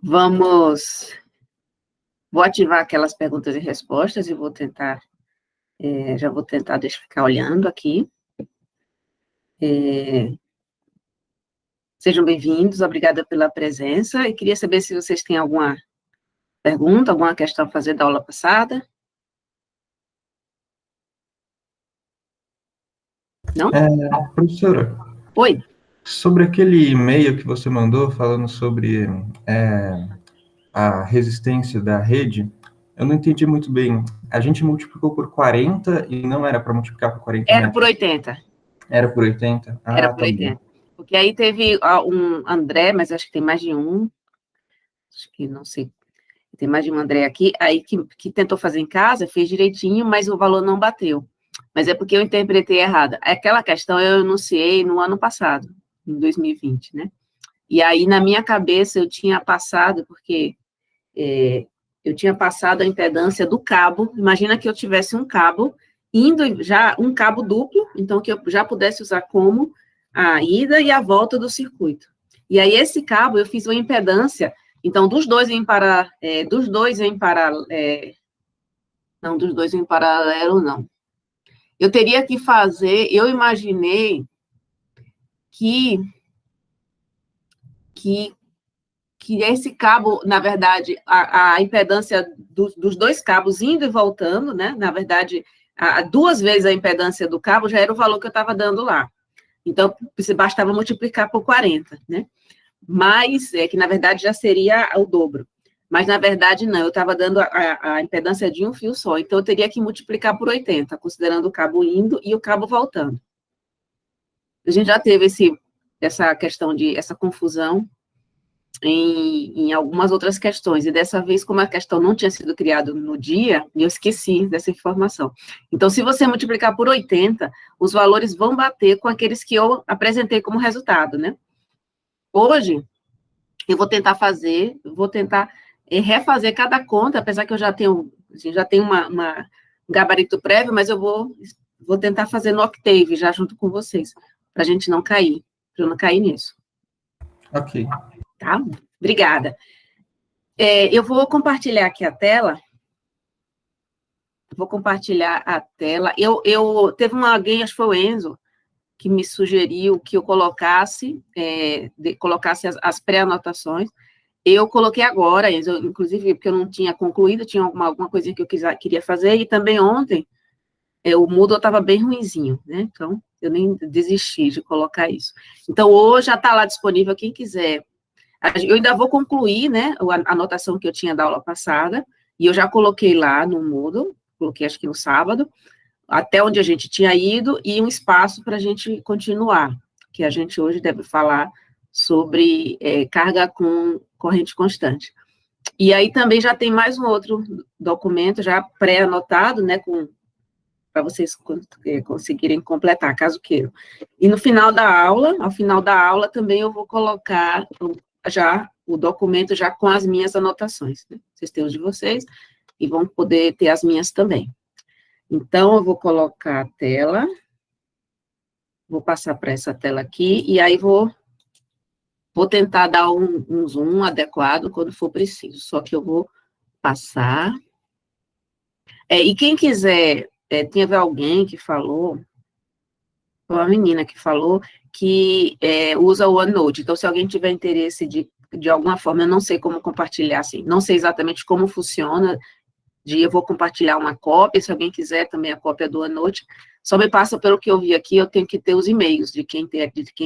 Vou ativar aquelas perguntas e respostas e vou tentar, já vou tentar, deixa eu ficar olhando aqui. Sejam bem-vindos, obrigada pela presença, e queria saber se vocês têm alguma pergunta, alguma questão a fazer da aula passada. Não? Professora. Oi. Sobre aquele e-mail que você mandou falando sobre a resistência da rede, eu não entendi muito bem. A gente multiplicou por 40 e não era para multiplicar por 40 Era metros? por 80. Era por 80? Era por 80. Bem. Porque aí teve um André, mas acho que tem mais de um, acho que não sei, tem mais de um André aqui, aí que tentou fazer em casa, fez direitinho, mas o valor não bateu. Mas é porque eu interpretei errado. Aquela questão eu enunciei no ano passado, em 2020, né? E aí, na minha cabeça, eu tinha passado, porque eu tinha passado a impedância do cabo. Imagina que eu tivesse um cabo, indo já, um cabo duplo, então que eu já pudesse usar como a ida e a volta do circuito. E aí, esse cabo, eu fiz uma impedância, então, dos dois em paralelo, não, dos dois em paralelo, não. Eu teria que fazer, eu imaginei que esse cabo, na verdade, a impedância dos dois cabos indo e voltando, né, na verdade, duas vezes a impedância do cabo já era o valor que eu estava dando lá. Então, bastava multiplicar por 40, né? Mas, que na verdade já seria o dobro. Mas, na verdade, não, eu estava dando a impedância de um fio só, então eu teria que multiplicar por 80, considerando o cabo indo e o cabo voltando. A gente já teve essa questão essa confusão em algumas outras questões, e dessa vez, como a questão não tinha sido criada no dia, eu esqueci dessa informação. Então, se você multiplicar por 80, os valores vão bater com aqueles que eu apresentei como resultado, né? Hoje, eu vou tentar refazer cada conta, apesar que eu já tenho um gabarito prévio, mas eu vou tentar fazer no Octave, já junto com vocês, para a gente não cair, para eu não cair nisso. Ok. Tá? Obrigada. Eu vou compartilhar aqui a tela. Vou compartilhar a tela. Teve alguém, acho que foi o Enzo, que me sugeriu que eu colocasse as pré-anotações. Eu coloquei agora, Enzo, inclusive, porque eu não tinha concluído, tinha alguma coisinha que eu queria fazer, e também ontem, o Moodle estava bem ruinzinho, né? Então, eu nem desisti de colocar isso. Então, hoje já está lá disponível, quem quiser. Eu ainda vou concluir, né, a anotação que eu tinha da aula passada, e eu já coloquei lá no Moodle, coloquei acho que no sábado, até onde a gente tinha ido, e um espaço para a gente continuar, que a gente hoje deve falar sobre carga com corrente constante. E aí também já tem mais um outro documento já pré-anotado, né, para vocês conseguirem completar, caso queiram. E no final da aula, ao final da aula, também eu vou colocar já o documento já com as minhas anotações, né? Vocês têm os de vocês e vão poder ter as minhas também. Então, eu vou colocar a tela, vou passar para essa tela aqui, e aí vou tentar dar um zoom adequado quando for preciso, só que eu vou passar. E quem quiser, teve alguém que falou, uma menina que falou que usa o OneNote, então se alguém tiver interesse de alguma forma, eu não sei como compartilhar, assim, não sei exatamente como funciona, eu vou compartilhar uma cópia, se alguém quiser também a cópia do OneNote, só me passa pelo que eu vi aqui, eu tenho que ter os e-mails de quem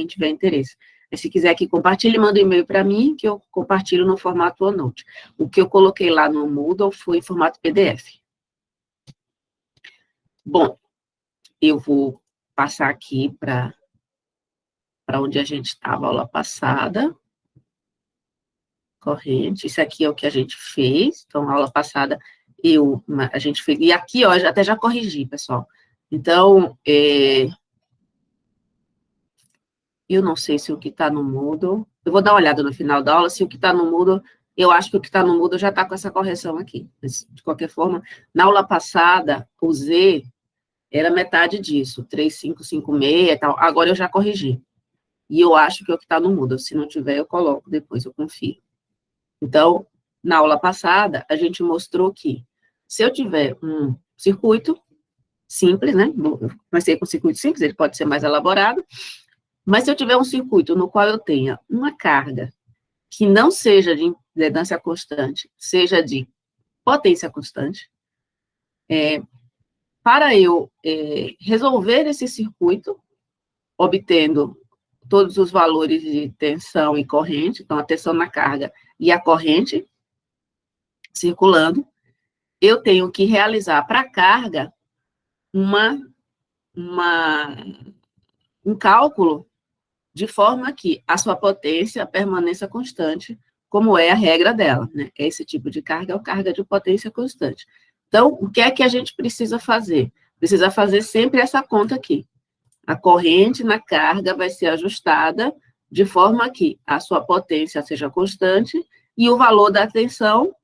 tiver interesse. Mas se quiser que compartilhe, manda um e-mail para mim, que eu compartilho no formato OneNote. O que eu coloquei lá no Moodle foi em formato PDF. Bom, eu vou passar aqui para onde a gente estava a aula passada. Corrente, isso aqui é o que a gente fez, então, a aula passada, a gente fez, e aqui, ó, até já corrigi, pessoal. Então, eu não sei se o que está no Moodle, eu vou dar uma olhada no final da aula, se o que está no Moodle, eu acho que o que está no Moodle já está com essa correção aqui, mas, de qualquer forma, na aula passada, o Z era metade disso, 3556 e tal, agora eu já corrigi, e eu acho que é o que está no Moodle, se não tiver, eu coloco depois, eu confio. Então, na aula passada, a gente mostrou que se eu tiver um circuito simples, né? Eu comecei com circuito simples, ele pode ser mais elaborado, mas se eu tiver um circuito no qual eu tenha uma carga que não seja de impedância constante, seja de potência constante, para eu resolver esse circuito, obtendo todos os valores de tensão e corrente, então a tensão na carga e a corrente circulando, eu tenho que realizar para a carga um cálculo de forma que a sua potência permaneça constante, como é a regra dela, né? Esse tipo de carga é o carga de potência constante. Então, o que é que a gente precisa fazer? Precisa fazer sempre essa conta aqui. A corrente na carga vai ser ajustada de forma que a sua potência seja constante e o valor da tensão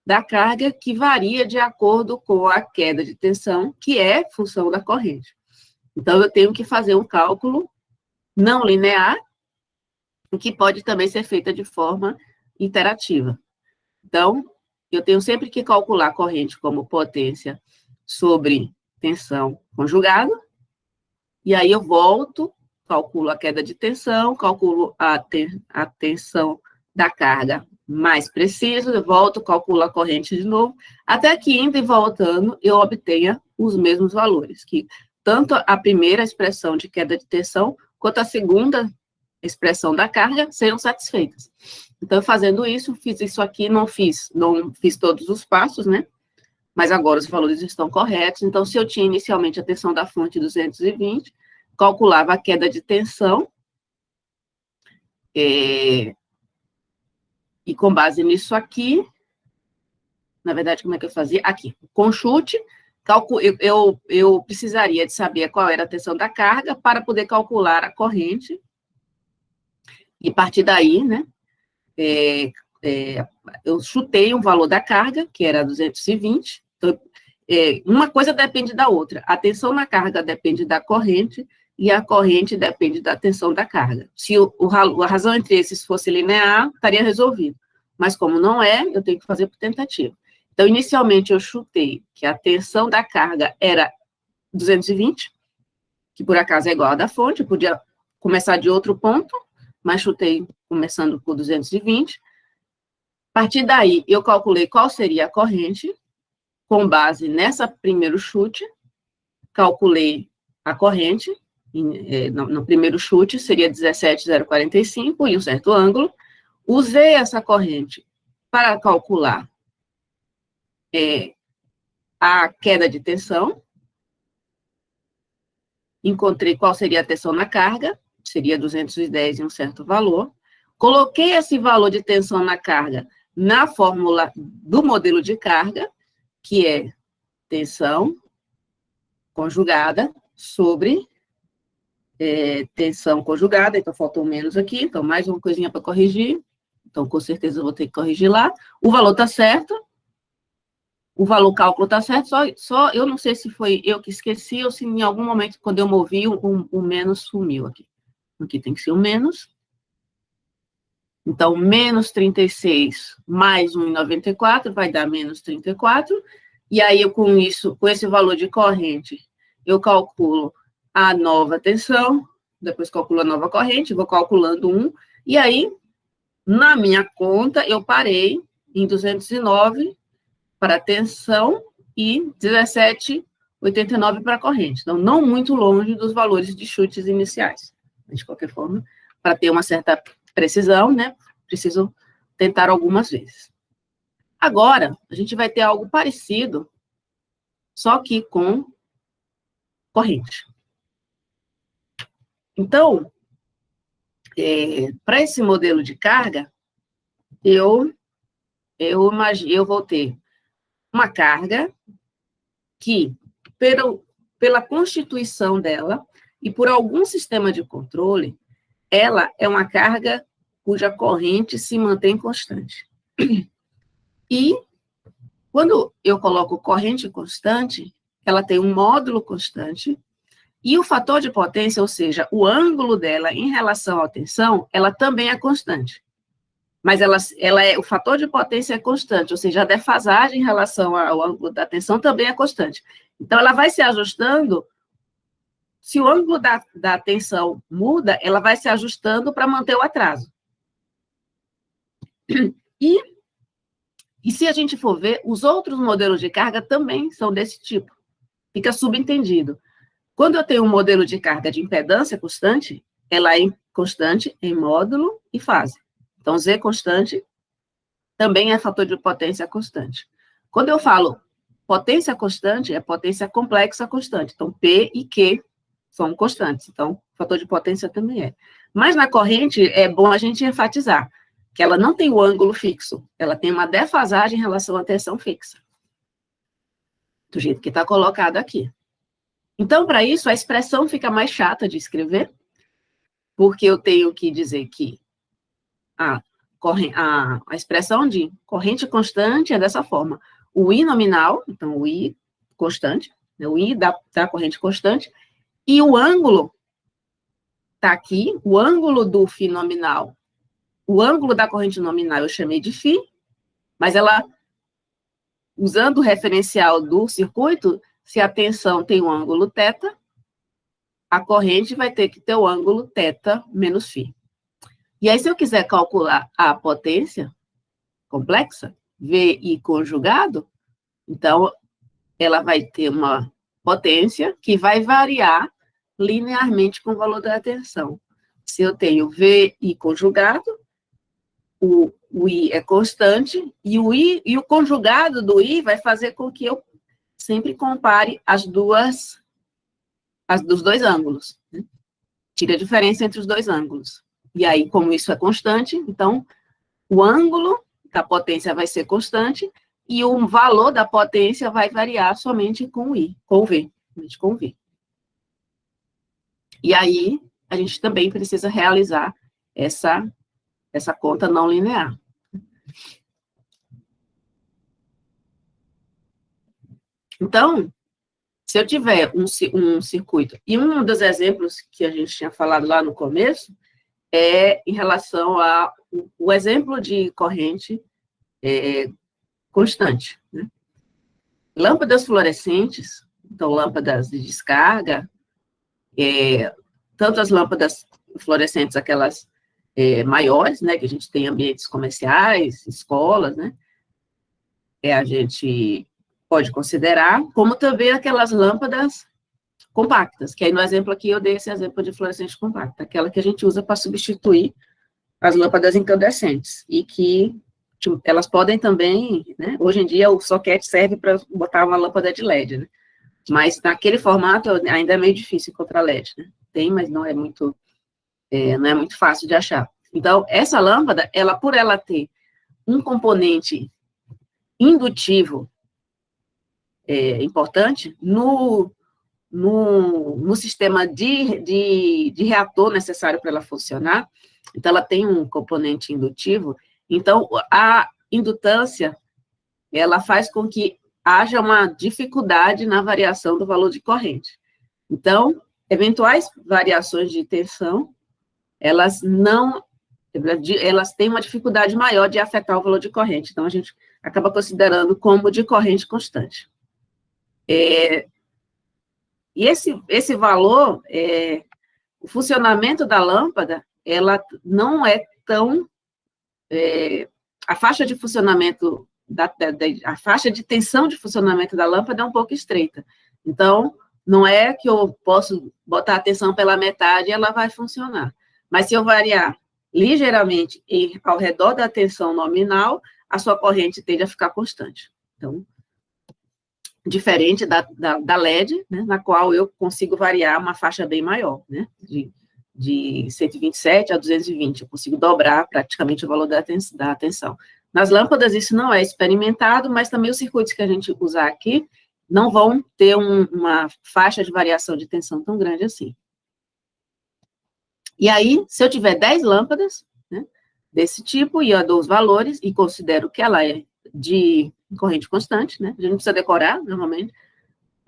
da carga que varia de acordo com a queda de tensão, que é função da corrente. Então, eu tenho que fazer um cálculo não linear, que pode também ser feita de forma interativa. Então, eu tenho sempre que calcular a corrente como potência sobre tensão conjugada, e aí eu volto, calculo a queda de tensão, calculo a tensão da carga mais preciso, eu volto, calculo a corrente de novo, até que indo e voltando eu obtenha os mesmos valores, que tanto a primeira expressão de queda de tensão, quanto a segunda expressão da carga sejam satisfeitas. Então, fazendo isso, fiz isso aqui, não fiz todos os passos, né? Mas agora os valores estão corretos. Então, se eu tinha inicialmente a tensão da fonte 220, calculava a queda de tensão, e com base nisso aqui, na verdade, como é que eu fazia? Aqui, com chute, eu precisaria de saber qual era a tensão da carga para poder calcular a corrente, e a partir daí, né, eu chutei um valor da carga, que era 220, então, uma coisa depende da outra, a tensão na carga depende da corrente, e a corrente depende da tensão da carga. Se a razão entre esses fosse linear, estaria resolvido. Mas como não é, eu tenho que fazer por tentativa. Então, inicialmente, eu chutei que a tensão da carga era 220, que por acaso é igual a da fonte, eu podia começar de outro ponto, mas chutei começando por 220. A partir daí, eu calculei qual seria a corrente, com base nessa primeiro chute, calculei a corrente, no primeiro chute seria 17,045 e um certo ângulo, usei essa corrente para calcular a queda de tensão, encontrei qual seria a tensão na carga, seria 210 e um certo valor, coloquei esse valor de tensão na carga na fórmula do modelo de carga, que é tensão conjugada sobre tensão conjugada, então faltou menos aqui, então mais uma coisinha para corrigir, então com certeza eu vou ter que corrigir lá, o valor está certo, o cálculo está certo, só eu não sei se foi eu que esqueci ou se em algum momento, quando eu movi, o menos sumiu aqui. Aqui tem que ser o menos. Então, menos 36 mais 1,94 vai dar menos 34, e aí eu com esse valor de corrente, eu calculo a nova tensão, depois calculo a nova corrente, vou calculando 1, e aí, na minha conta, eu parei em 209 para a tensão e 17,89 para a corrente. Então, não muito longe dos valores de chutes iniciais. De qualquer forma, para ter uma certa precisão, né, preciso tentar algumas vezes. Agora, a gente vai ter algo parecido, só que com corrente. Então, para esse modelo de carga, eu vou ter uma carga que, pela constituição dela e por algum sistema de controle, ela é uma carga cuja corrente se mantém constante. E, quando eu coloco corrente constante, ela tem um módulo constante, e o fator de potência, ou seja, o ângulo dela em relação à tensão, ela também é constante. mas o fator de potência é constante, ou seja, a defasagem em relação ao ângulo da tensão também é constante. Então, ela vai se ajustando, se o ângulo da tensão muda, ela vai se ajustando para manter o atraso. E se a gente for ver, os outros modelos de carga também são desse tipo. Fica subentendido. Quando eu tenho um modelo de carga de impedância constante, ela é constante em módulo e fase. Então, Z constante também é fator de potência constante. Quando eu falo potência constante, é potência complexa constante. Então, P e Q são constantes. Então, fator de potência também é. Mas na corrente, é bom a gente enfatizar que ela não tem o ângulo fixo, ela tem uma defasagem em relação à tensão fixa. Do jeito que está colocado aqui. Então, para isso, a expressão fica mais chata de escrever, porque eu tenho que dizer que a expressão de corrente constante é dessa forma. O I nominal, então o I constante, né, o I da corrente constante, e o ângulo está aqui, o ângulo do φ nominal, o ângulo da corrente nominal eu chamei de φ, mas ela, usando o referencial do circuito, se a tensão tem o ângulo θ, a corrente vai ter que ter o ângulo θ menos φ. E aí, se eu quiser calcular a potência complexa, VI conjugado, então, ela vai ter uma potência que vai variar linearmente com o valor da tensão. Se eu tenho VI conjugado, o I é constante, e o conjugado do I vai fazer com que eu sempre compare dos dois ângulos. Né? Tire a diferença entre os dois ângulos. E aí, como isso é constante, então, o ângulo da potência vai ser constante e o valor da potência vai variar somente com o I, com o V, somente com o V. E aí, a gente também precisa realizar essa conta não linear. Então, se eu tiver um circuito, e um dos exemplos que a gente tinha falado lá no começo, é em relação ao exemplo de corrente constante. Né? Lâmpadas fluorescentes, então lâmpadas de descarga, tanto as lâmpadas fluorescentes, aquelas maiores, né, que a gente tem em ambientes comerciais, escolas, né, a gente pode considerar, como também aquelas lâmpadas compactas, que aí no exemplo aqui eu dei esse exemplo de fluorescente compacta, aquela que a gente usa para substituir as lâmpadas incandescentes, e que elas podem também, né, hoje em dia o soquete serve para botar uma lâmpada de LED, né, mas naquele formato ainda é meio difícil encontrar LED, né, tem, mas não é muito fácil de achar. Então, essa lâmpada, por ela ter um componente indutivo importante, no sistema de reator necessário para ela funcionar, então ela tem um componente indutivo, então a indutância, ela faz com que haja uma dificuldade na variação do valor de corrente. Então, eventuais variações de tensão, elas têm uma dificuldade maior de afetar o valor de corrente, então a gente acaba considerando como de corrente constante. E esse valor, o funcionamento da lâmpada, ela não é tão... a faixa de funcionamento, a faixa de tensão de funcionamento da lâmpada é um pouco estreita. Então, não é que eu posso botar a tensão pela metade e ela vai funcionar. Mas se eu variar ligeiramente ao redor da tensão nominal, a sua corrente tende a ficar constante. Então, diferente da LED, né, na qual eu consigo variar uma faixa bem maior, né, de 127 a 220, eu consigo dobrar praticamente o valor da tensão. Nas lâmpadas isso não é experimentado, mas também os circuitos que a gente usar aqui não vão ter uma faixa de variação de tensão tão grande assim. E aí, se eu tiver 10 lâmpadas, né, desse tipo, e eu dou os valores, e considero que ela é de corrente constante, né, a gente não precisa decorar, normalmente,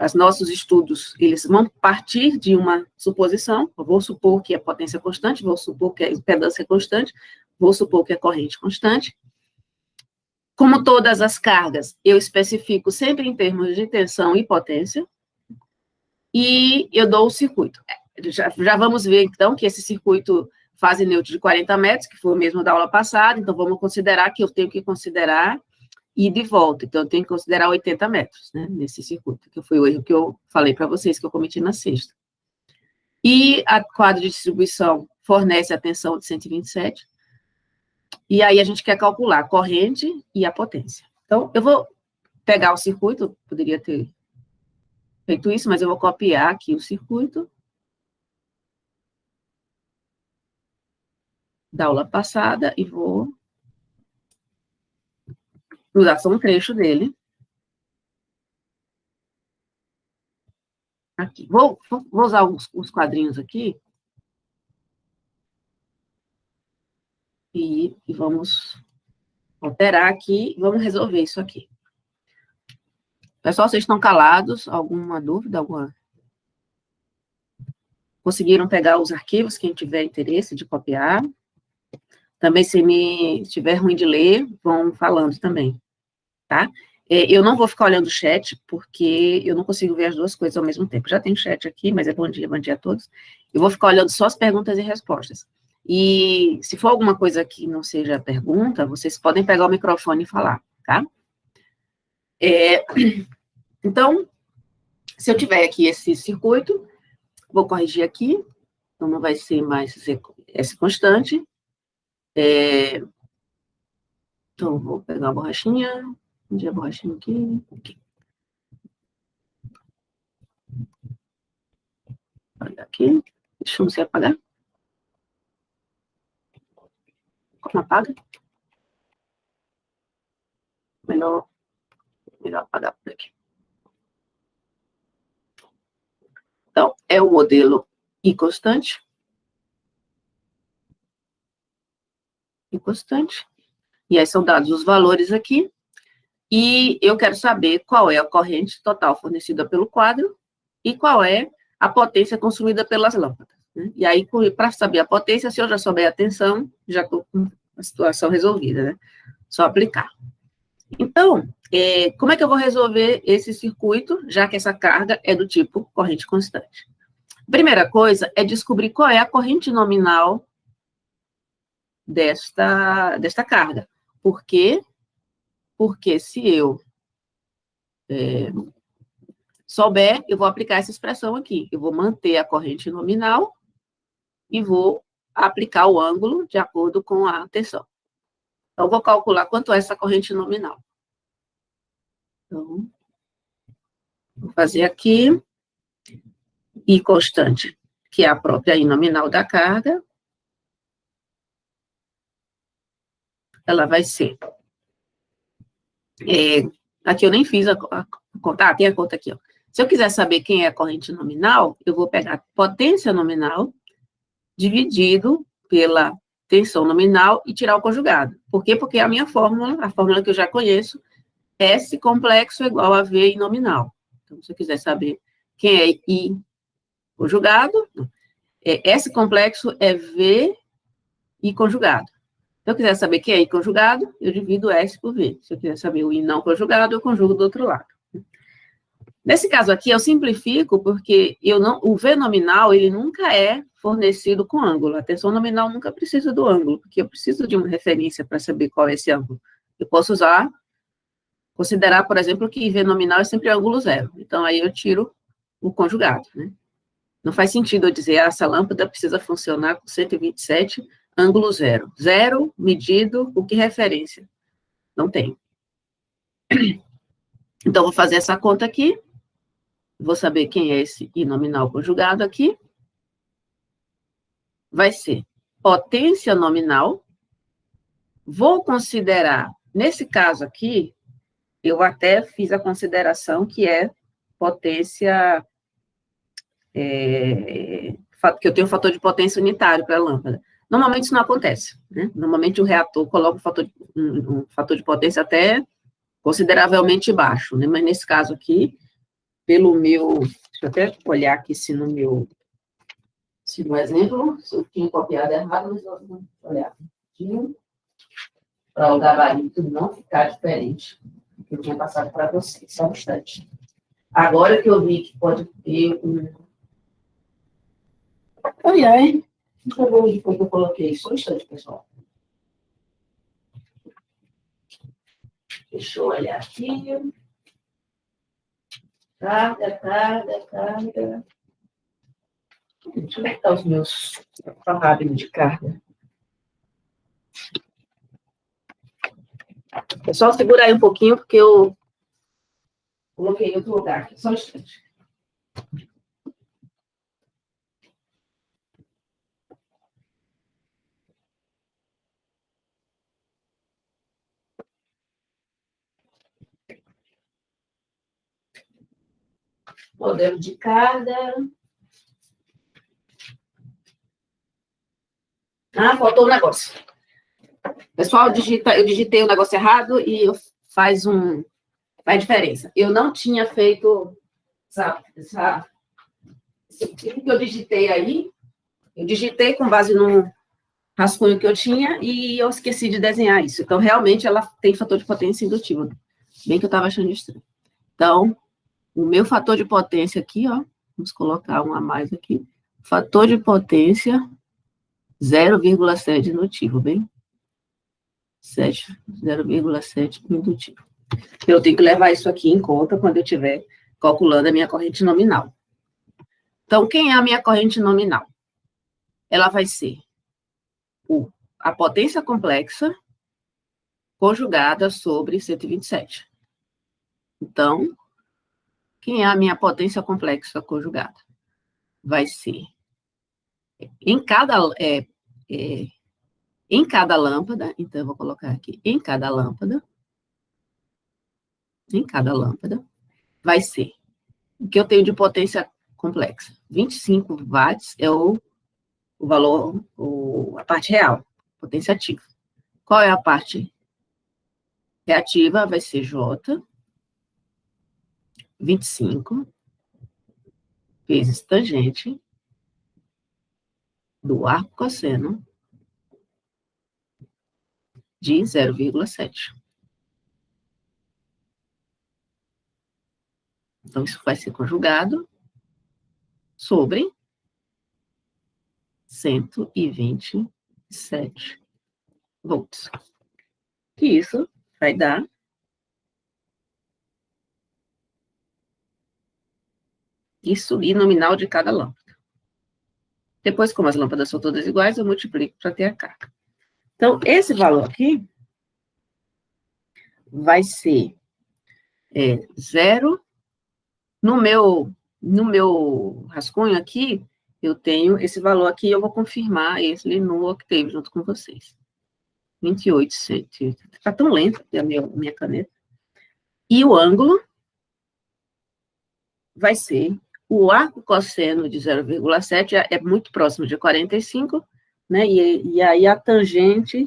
os nossos estudos, eles vão partir de uma suposição, eu vou supor que a potência é constante, vou supor que a impedância é constante, vou supor que é corrente constante. Como todas as cargas, eu especifico sempre em termos de tensão e potência, e eu dou o circuito. Já vamos ver, então, que esse circuito fase neutra de 40 metros, que foi o mesmo da aula passada, então vamos considerar que eu tenho que considerar ida e volta, então eu tenho que considerar 80 metros, né, nesse circuito, que foi o erro que eu falei para vocês, que eu cometi na sexta. E a quadro de distribuição fornece a tensão de 127, e aí a gente quer calcular a corrente e a potência. Então, eu vou pegar o circuito, eu poderia ter feito isso, mas eu vou copiar aqui o circuito da aula passada e vou usar só um trecho dele. Aqui. Vou usar os quadrinhos aqui. E vamos alterar aqui, vamos resolver isso aqui. Pessoal, vocês estão calados? Alguma dúvida? Conseguiram pegar os arquivos? Quem tiver interesse de copiar. Também, se estiver ruim de ler, vão falando também, tá? Eu não vou ficar olhando o chat, porque eu não consigo ver as duas coisas ao mesmo tempo. Já tem chat aqui, mas bom dia a todos. Eu vou ficar olhando só as perguntas e respostas. E se for alguma coisa que não seja pergunta, vocês podem pegar o microfone e falar, tá? Então, se eu tiver aqui esse circuito, vou corrigir aqui, então não vai ser mais esse constante. Então, vou pegar a borrachinha, onde é a borrachinha aqui? Apagar aqui, deixa eu ver se apagar. Como apaga? Melhor apagar por aqui. Então, é o modelo I constante. I constante. E aí são dados os valores aqui. E eu quero saber qual é a corrente total fornecida pelo quadro e qual é a potência consumida pelas lâmpadas, né? E aí, para saber a potência, se eu já souber a tensão, já estou com a situação resolvida, né? Só aplicar. Então, como é que eu vou resolver esse circuito, já que essa carga é do tipo corrente constante? Primeira coisa é descobrir qual é a corrente nominal desta carga. Por quê? Porque se eu souber, eu vou aplicar essa expressão aqui. Eu vou manter a corrente nominal e vou aplicar o ângulo de acordo com a tensão. Então, eu vou calcular quanto é essa corrente nominal. Então, vou fazer aqui I constante, que é a própria I nominal da carga. Ela vai ser... aqui eu nem fiz a conta. Tem a conta aqui, ó. Se eu quiser saber quem é a corrente nominal, eu vou pegar a potência nominal dividido pela tensão nominal e tirar o conjugado. Por quê? Porque a minha fórmula, a fórmula que eu já conheço, S complexo é igual a V I nominal. Então, se eu quiser saber quem é I conjugado, S complexo é V I conjugado. Se eu quiser saber quem é I conjugado, eu divido S por V. Se eu quiser saber o I não conjugado, eu conjugo do outro lado. Nesse caso aqui, eu simplifico porque o V nominal, ele nunca é fornecido com ângulo. A tensão nominal nunca precisa do ângulo, porque eu preciso de uma referência para saber qual é esse ângulo. Eu posso considerar, por exemplo, que V nominal é sempre ângulo zero. Então, aí eu tiro o conjugado, né? Não faz sentido eu dizer, essa lâmpada precisa funcionar com 127, ângulo zero. Zero medido por que referência? Não tem. Então, vou fazer essa conta aqui. Vou saber quem é esse I nominal conjugado aqui. Vai ser potência nominal. Vou considerar, nesse caso aqui, eu até fiz a consideração que é potência, que eu tenho um fator de potência unitário para a lâmpada. Normalmente isso não acontece, né? Normalmente o reator coloca um fator de potência até consideravelmente baixo, né? Mas nesse caso aqui, pelo meu... Deixa eu até olhar aqui se no exemplo, se eu tinha copiado errado, mas eu vou olhar. para o gabarito não ficar diferente do que eu tinha passado para vocês. Só um instante. Agora que eu vi que pode ter um... Ai, ai. Deixa eu ver onde foi que eu coloquei. Só um instante, pessoal. Deixa eu olhar aqui. Carga. Deixa eu ver os meus parágrafos de carga. Pessoal, segura aí um pouquinho, porque eu coloquei em outro lugar aqui. Só um instante. Modelo de carga. Ah, faltou um negócio. Pessoal, eu digitei o negócio errado e faz diferença. Eu não tinha feito o que eu digitei aí. Eu digitei com base no rascunho que eu tinha e eu esqueci de desenhar isso. Então, realmente, ela tem fator de potência indutivo. Bem que eu estava achando estranho. Então, o meu fator de potência aqui, ó, vamos colocar um a mais aqui. Fator de potência 0,7 indutivo, bem? 0,7 indutivo. Eu tenho que levar isso aqui em conta quando eu estiver calculando a minha corrente nominal. Então, quem é a minha corrente nominal? Ela vai ser a potência complexa conjugada sobre 127. Então, quem é a minha potência complexa conjugada? Vai ser em cada lâmpada, então eu vou colocar aqui, em cada lâmpada, vai ser o que eu tenho de potência complexa. 25 watts é o valor, a parte real, potência ativa. Qual é a parte reativa? Vai ser J, 25, vezes tangente do arco cosseno de 0,7. Então, isso vai ser conjugado sobre 127 volts. Que isso vai dar isso e nominal de cada lâmpada. Depois, como as lâmpadas são todas iguais, eu multiplico para ter a carga. Então, esse valor aqui vai ser 0. No meu rascunho aqui, eu tenho esse valor aqui, eu vou confirmar ele no Octave junto com vocês. 28, está tão lento a minha caneta. E o ângulo vai ser o arco cosseno de 0,7, é muito próximo de 45, né? E aí a tangente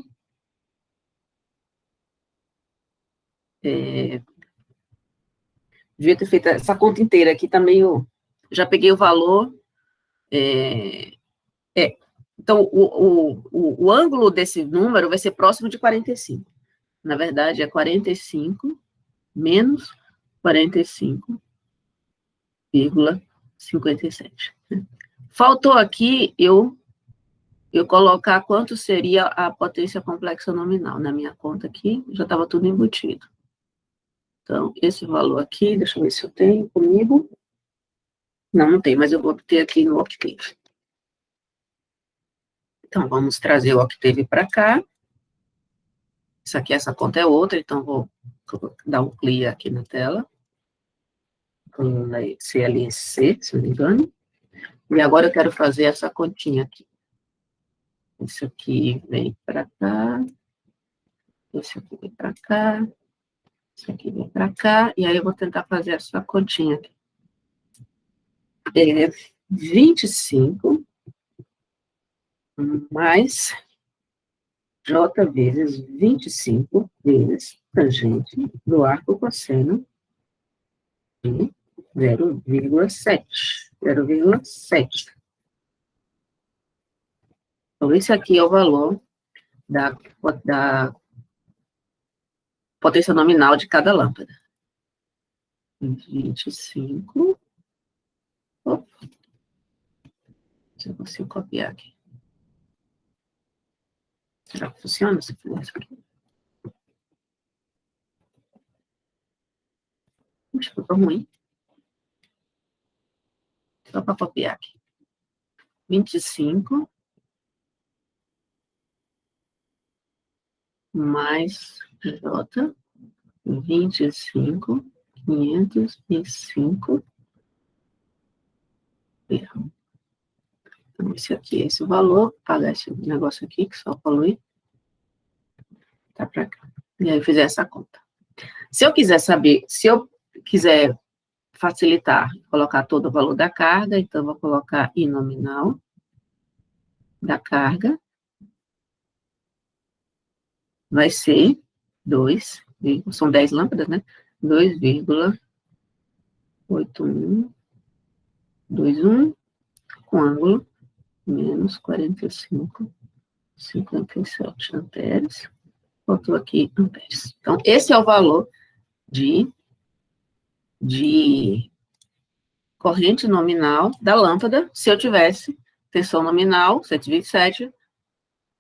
devia ter feito essa conta inteira aqui, tá meio... Já peguei o valor. Então, o ângulo desse número vai ser próximo de 45. Na verdade, é 45 menos 45,57. Faltou aqui eu colocar quanto seria a potência complexa nominal. Na minha conta aqui, já estava tudo embutido. Então, esse valor aqui, deixa eu ver se eu tenho comigo. Não tem, mas eu vou obter aqui no Octave. Então, vamos trazer o Octave para cá. Isso aqui, essa conta é outra, então vou dar um clear aqui na tela. CLC, se não me engano. E agora eu quero fazer essa continha aqui. Esse aqui vem para cá. Esse aqui vem para cá. Esse aqui vem para cá. E aí eu vou tentar fazer essa continha aqui. 25 mais J vezes 25 vezes tangente do arco cosseno de 0,7. Então, esse aqui é o valor da potência nominal de cada lâmpada. 25. Opa. Se eu consigo copiar aqui. Será que funciona se eu fizer isso aqui? Acho que ficou ruim. Só para copiar aqui. 25 mais J, 25, 505. Então, esse aqui é esse valor, pagar esse negócio aqui, que só polui. Tá para cá. E aí eu fizer essa conta. Se eu quiser saber, se eu quiser facilitar, colocar todo o valor da carga, então eu vou colocar I nominal da carga. Vai ser 2, são 10 lâmpadas, né? 2,8121 com ângulo menos 45,57 amperes. Botou aqui amperes. Então, esse é o valor de corrente nominal da lâmpada, se eu tivesse tensão nominal, 127,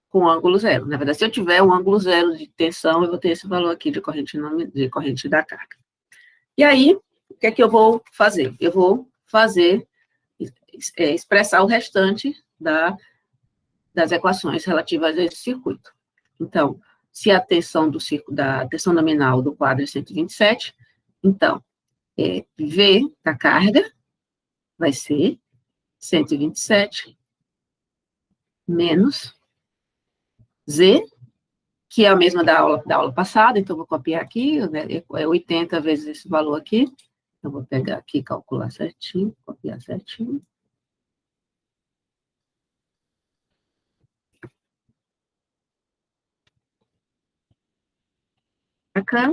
com ângulo zero. Na verdade, se eu tiver um ângulo zero de tensão, eu vou ter esse valor aqui de corrente da carga. E aí, o que é que eu vou fazer? Eu vou fazer, expressar o restante das equações relativas a esse circuito. Então, se a tensão da tensão nominal do quadro é 127, então, V da carga vai ser 127 menos Z, que é a mesma da aula passada, então vou copiar aqui, né, é 80 vezes esse valor aqui. Eu vou pegar aqui, calcular certinho, copiar certinho. Pra cá.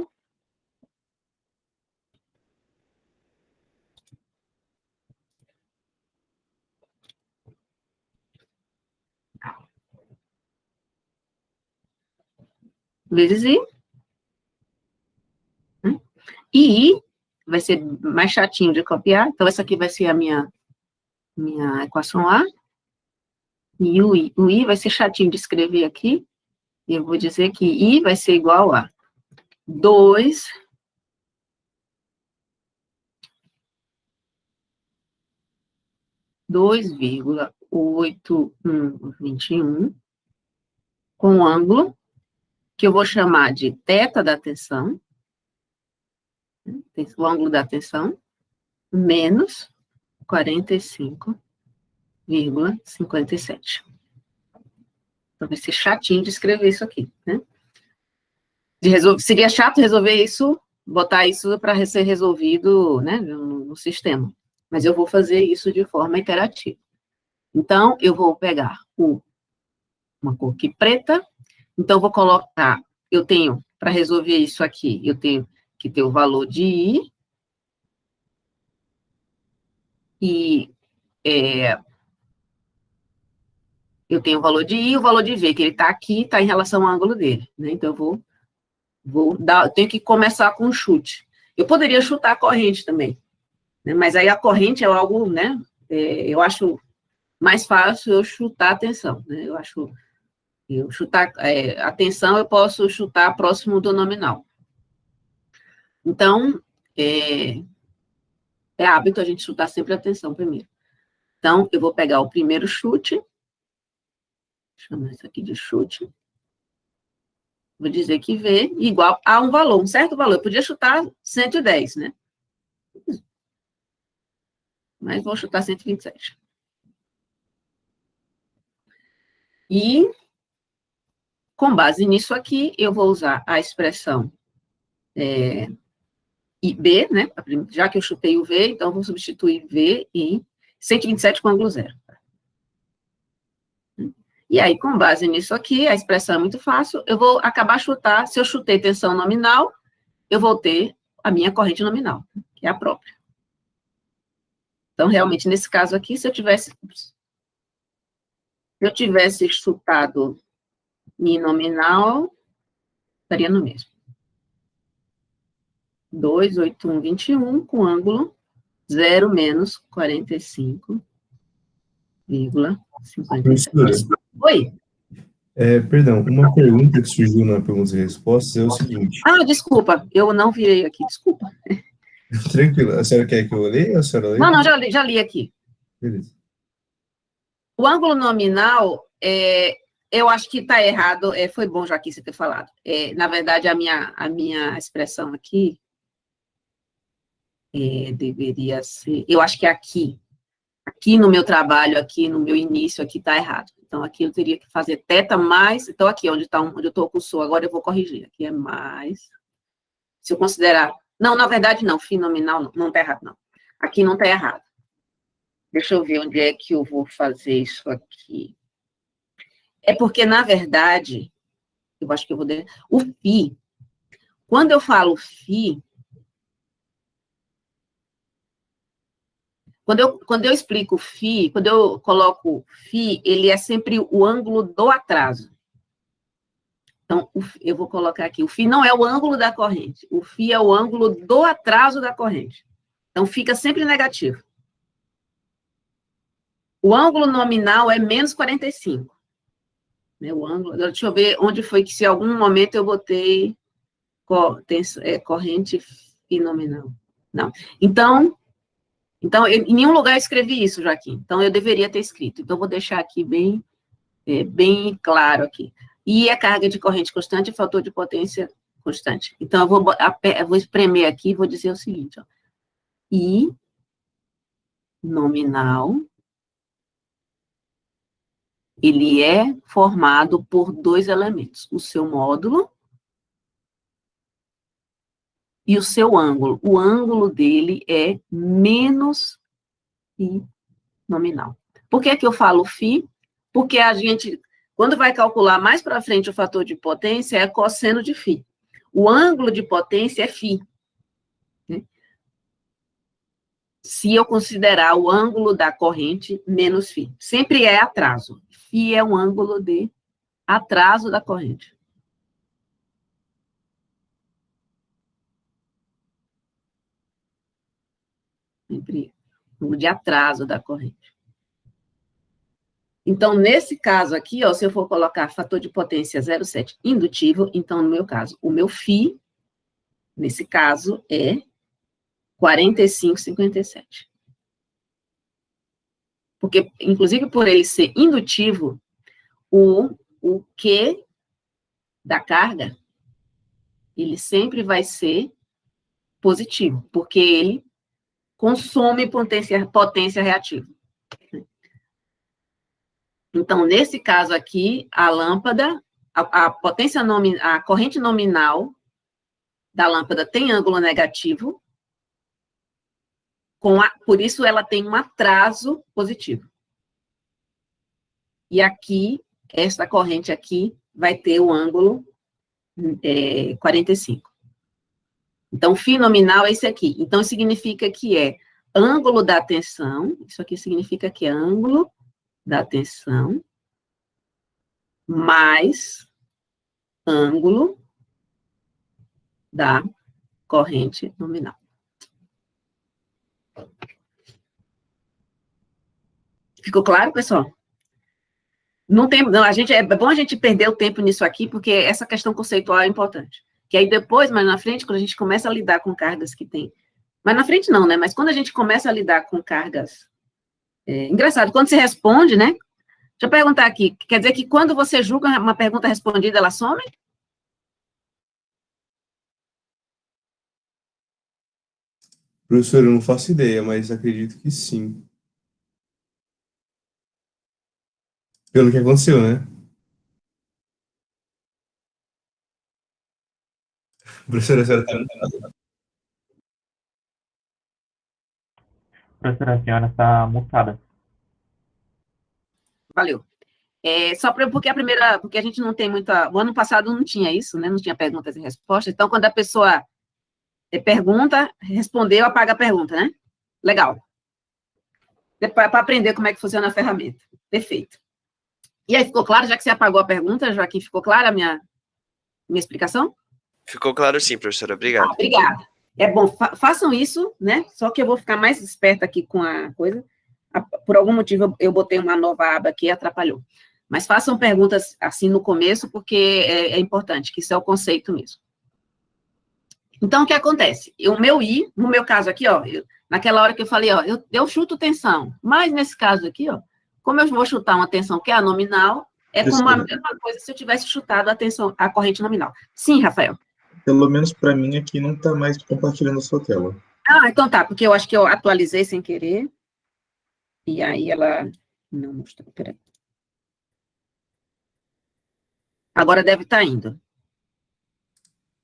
Vezes I. E I vai ser mais chatinho de copiar, então essa aqui vai ser a minha equação A. E o I vai ser chatinho de escrever aqui. E eu vou dizer que I vai ser igual a 2,8121 com ângulo que eu vou chamar de θ da tensão, o ângulo da tensão, menos 45,57. Então, vai ser chatinho de escrever isso aqui, né? Seria chato resolver isso, botar isso para ser resolvido, né, no sistema. Mas eu vou fazer isso de forma iterativa. Então, eu vou pegar uma cor aqui preta. Então, eu vou colocar, eu tenho, para resolver isso aqui, eu tenho que ter o valor de I, e eu tenho o valor de I e o valor de V, que ele está aqui, está em relação ao ângulo dele, né? Então, eu tenho que começar com um chute. Eu poderia chutar a corrente também, né? Mas aí a corrente é algo, né? Eu acho mais fácil eu chutar a tensão, né? A tensão eu posso chutar próximo do nominal. Então, é hábito a gente chutar sempre a tensão primeiro. Então, eu vou pegar o primeiro chute, chama isso aqui de chute, vou dizer que V igual a um valor, um certo valor. Eu podia chutar 110, né? Mas vou chutar 127. E, com base nisso aqui, eu vou usar a expressão IB, né? Já que eu chutei o V, então eu vou substituir V em 127 com ângulo zero. E aí, com base nisso aqui, a expressão é muito fácil, eu vou acabar chutar, se eu chutei tensão nominal, eu vou ter a minha corrente nominal, que é a própria. Então, realmente, nesse caso aqui, se eu tivesse chutado Mi nominal, estaria no mesmo. 281, 21, com ângulo 0 menos 45,57. Oi? Perdão, uma pergunta que surgiu na perguntas e respostas é o seguinte. Ah, desculpa, eu não virei aqui, desculpa. Tranquilo, a senhora quer que eu leia? A senhora lê? Não, já li aqui. Beleza. O ângulo nominal, eu acho que está errado, foi bom, Joaquim, você ter falado. Na verdade, a minha expressão aqui deveria ser, eu acho que aqui no meu trabalho, aqui no meu início, aqui está errado. Então, aqui eu teria que fazer θ mais, então aqui, onde eu estou com o cursor, agora eu vou corrigir. Aqui é mais, se eu considerar, não, na verdade não, φ nominal não está errado, não. Aqui não está errado. Deixa eu ver onde é que eu vou fazer isso aqui. É porque, na verdade, eu acho que eu vou... O φ, quando eu falo φ, quando eu explico φ, quando eu coloco φ, ele é sempre o ângulo do atraso. Então, eu vou colocar aqui, o φ não é o ângulo da corrente, o φ é o ângulo do atraso da corrente. Então, fica sempre negativo. O ângulo nominal é menos 45. O ângulo, deixa eu ver onde foi que, se em algum momento eu botei corrente φ nominal. Não. Então, em nenhum lugar eu escrevi isso, Joaquim. Então, eu deveria ter escrito. Então, vou deixar aqui bem claro aqui. E a carga de corrente constante e fator de potência constante. Então, eu vou espremer aqui e vou dizer o seguinte, ó. I nominal, ele é formado por dois elementos, o seu módulo e o seu ângulo. O ângulo dele é menos I nominal. Por que que eu falo φ? Porque a gente, quando vai calcular mais para frente o fator de potência, é cosseno de φ. O ângulo de potência é φ. Né? Se eu considerar o ângulo da corrente menos φ. Sempre é atraso. φ é um ângulo de atraso da corrente. Sempre ângulo de atraso da corrente. Então, nesse caso aqui, ó, se eu for colocar fator de potência 0,7 indutivo, então, no meu caso, o meu φ, nesse caso, é 45,57. Porque, inclusive, por ele ser indutivo, o Q da carga, ele sempre vai ser positivo, porque ele consome potência reativa. Então, nesse caso aqui, a lâmpada, a corrente nominal da lâmpada tem ângulo negativo, por isso ela tem um atraso positivo. E aqui, esta corrente aqui, vai ter o ângulo 45. Então, φ nominal é esse aqui. Então, significa que é ângulo da tensão, isso aqui significa que é ângulo da tensão mais ângulo da corrente nominal. Ficou claro, pessoal? Não, é bom a gente perder o tempo nisso aqui, porque essa questão conceitual é importante. Que aí depois, mais na frente, quando a gente começa a lidar com cargas que tem... Mas na frente não, né? Mas quando a gente começa a lidar com cargas... engraçado, quando você responde, né? Deixa eu perguntar aqui, quer dizer que quando você julga uma pergunta respondida, ela some? Professor, eu não faço ideia, mas acredito que sim. Pelo que aconteceu, né? Professora, a senhora tá... Professora, a senhora está mutada. Valeu. Porque a gente não tem muita... O ano passado não tinha isso, né? Não tinha perguntas e respostas. Então, quando a pessoa pergunta, respondeu, apaga a pergunta, né? Legal. Para aprender como é que funciona a ferramenta. Perfeito. E aí, ficou claro? Já que você apagou a pergunta, Joaquim, ficou clara a minha explicação? Ficou claro sim, professora. Obrigado. Obrigada. É bom, façam isso, né? Só que eu vou ficar mais esperta aqui com a coisa. Por algum motivo, eu botei uma nova aba aqui e atrapalhou. Mas façam perguntas assim no começo, porque é importante, que isso é o conceito mesmo. Então, o que acontece? O meu I, no meu caso aqui, ó, naquela hora que eu falei, ó, eu chuto tensão, mas nesse caso aqui, ó, como eu vou chutar uma tensão que é a nominal, é como a mesma coisa se eu tivesse chutado a corrente nominal. Sim, Rafael? Pelo menos para mim aqui não está mais compartilhando a sua tela. Ah, então tá, porque eu acho que eu atualizei sem querer, e aí ela não mostrou, peraí. Agora deve estar indo.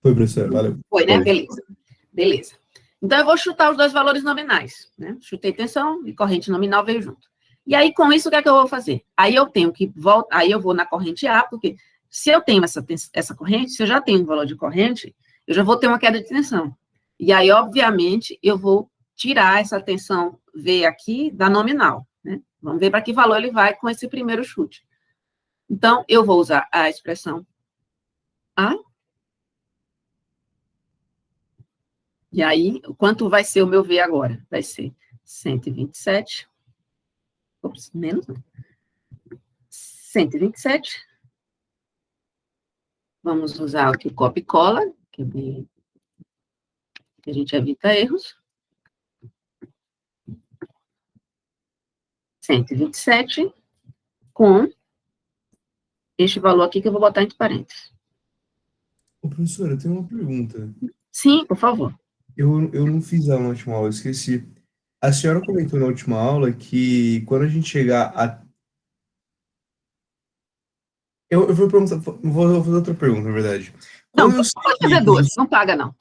Foi, professor, valeu. Foi, né? Beleza. Beleza. Então, eu vou chutar os dois valores nominais, né? Chutei tensão e corrente nominal veio junto. E aí, com isso, o que é que eu vou fazer? Aí eu tenho que voltar, aí eu vou na corrente A, porque se eu tenho essa corrente, se eu já tenho um valor de corrente, eu já vou ter uma queda de tensão. E aí, obviamente, eu vou tirar essa tensão V aqui da nominal, né? Vamos ver para que valor ele vai com esse primeiro chute. Então, eu vou usar a expressão A. E aí, quanto vai ser o meu V agora? Vai ser 127. Ops, menos não. 127. Vamos usar aqui o copia e cola, que a gente evita erros. 127 com este valor aqui que eu vou botar entre parênteses. Ô, professora, eu tenho uma pergunta. Sim, por favor. Eu não fiz ela na última aula, eu esqueci. A senhora comentou na última aula que quando a gente chegar a... Eu vou perguntar, vou fazer outra pergunta, na verdade. Não, Quando eu pode sei fazer que... duas, não paga, não.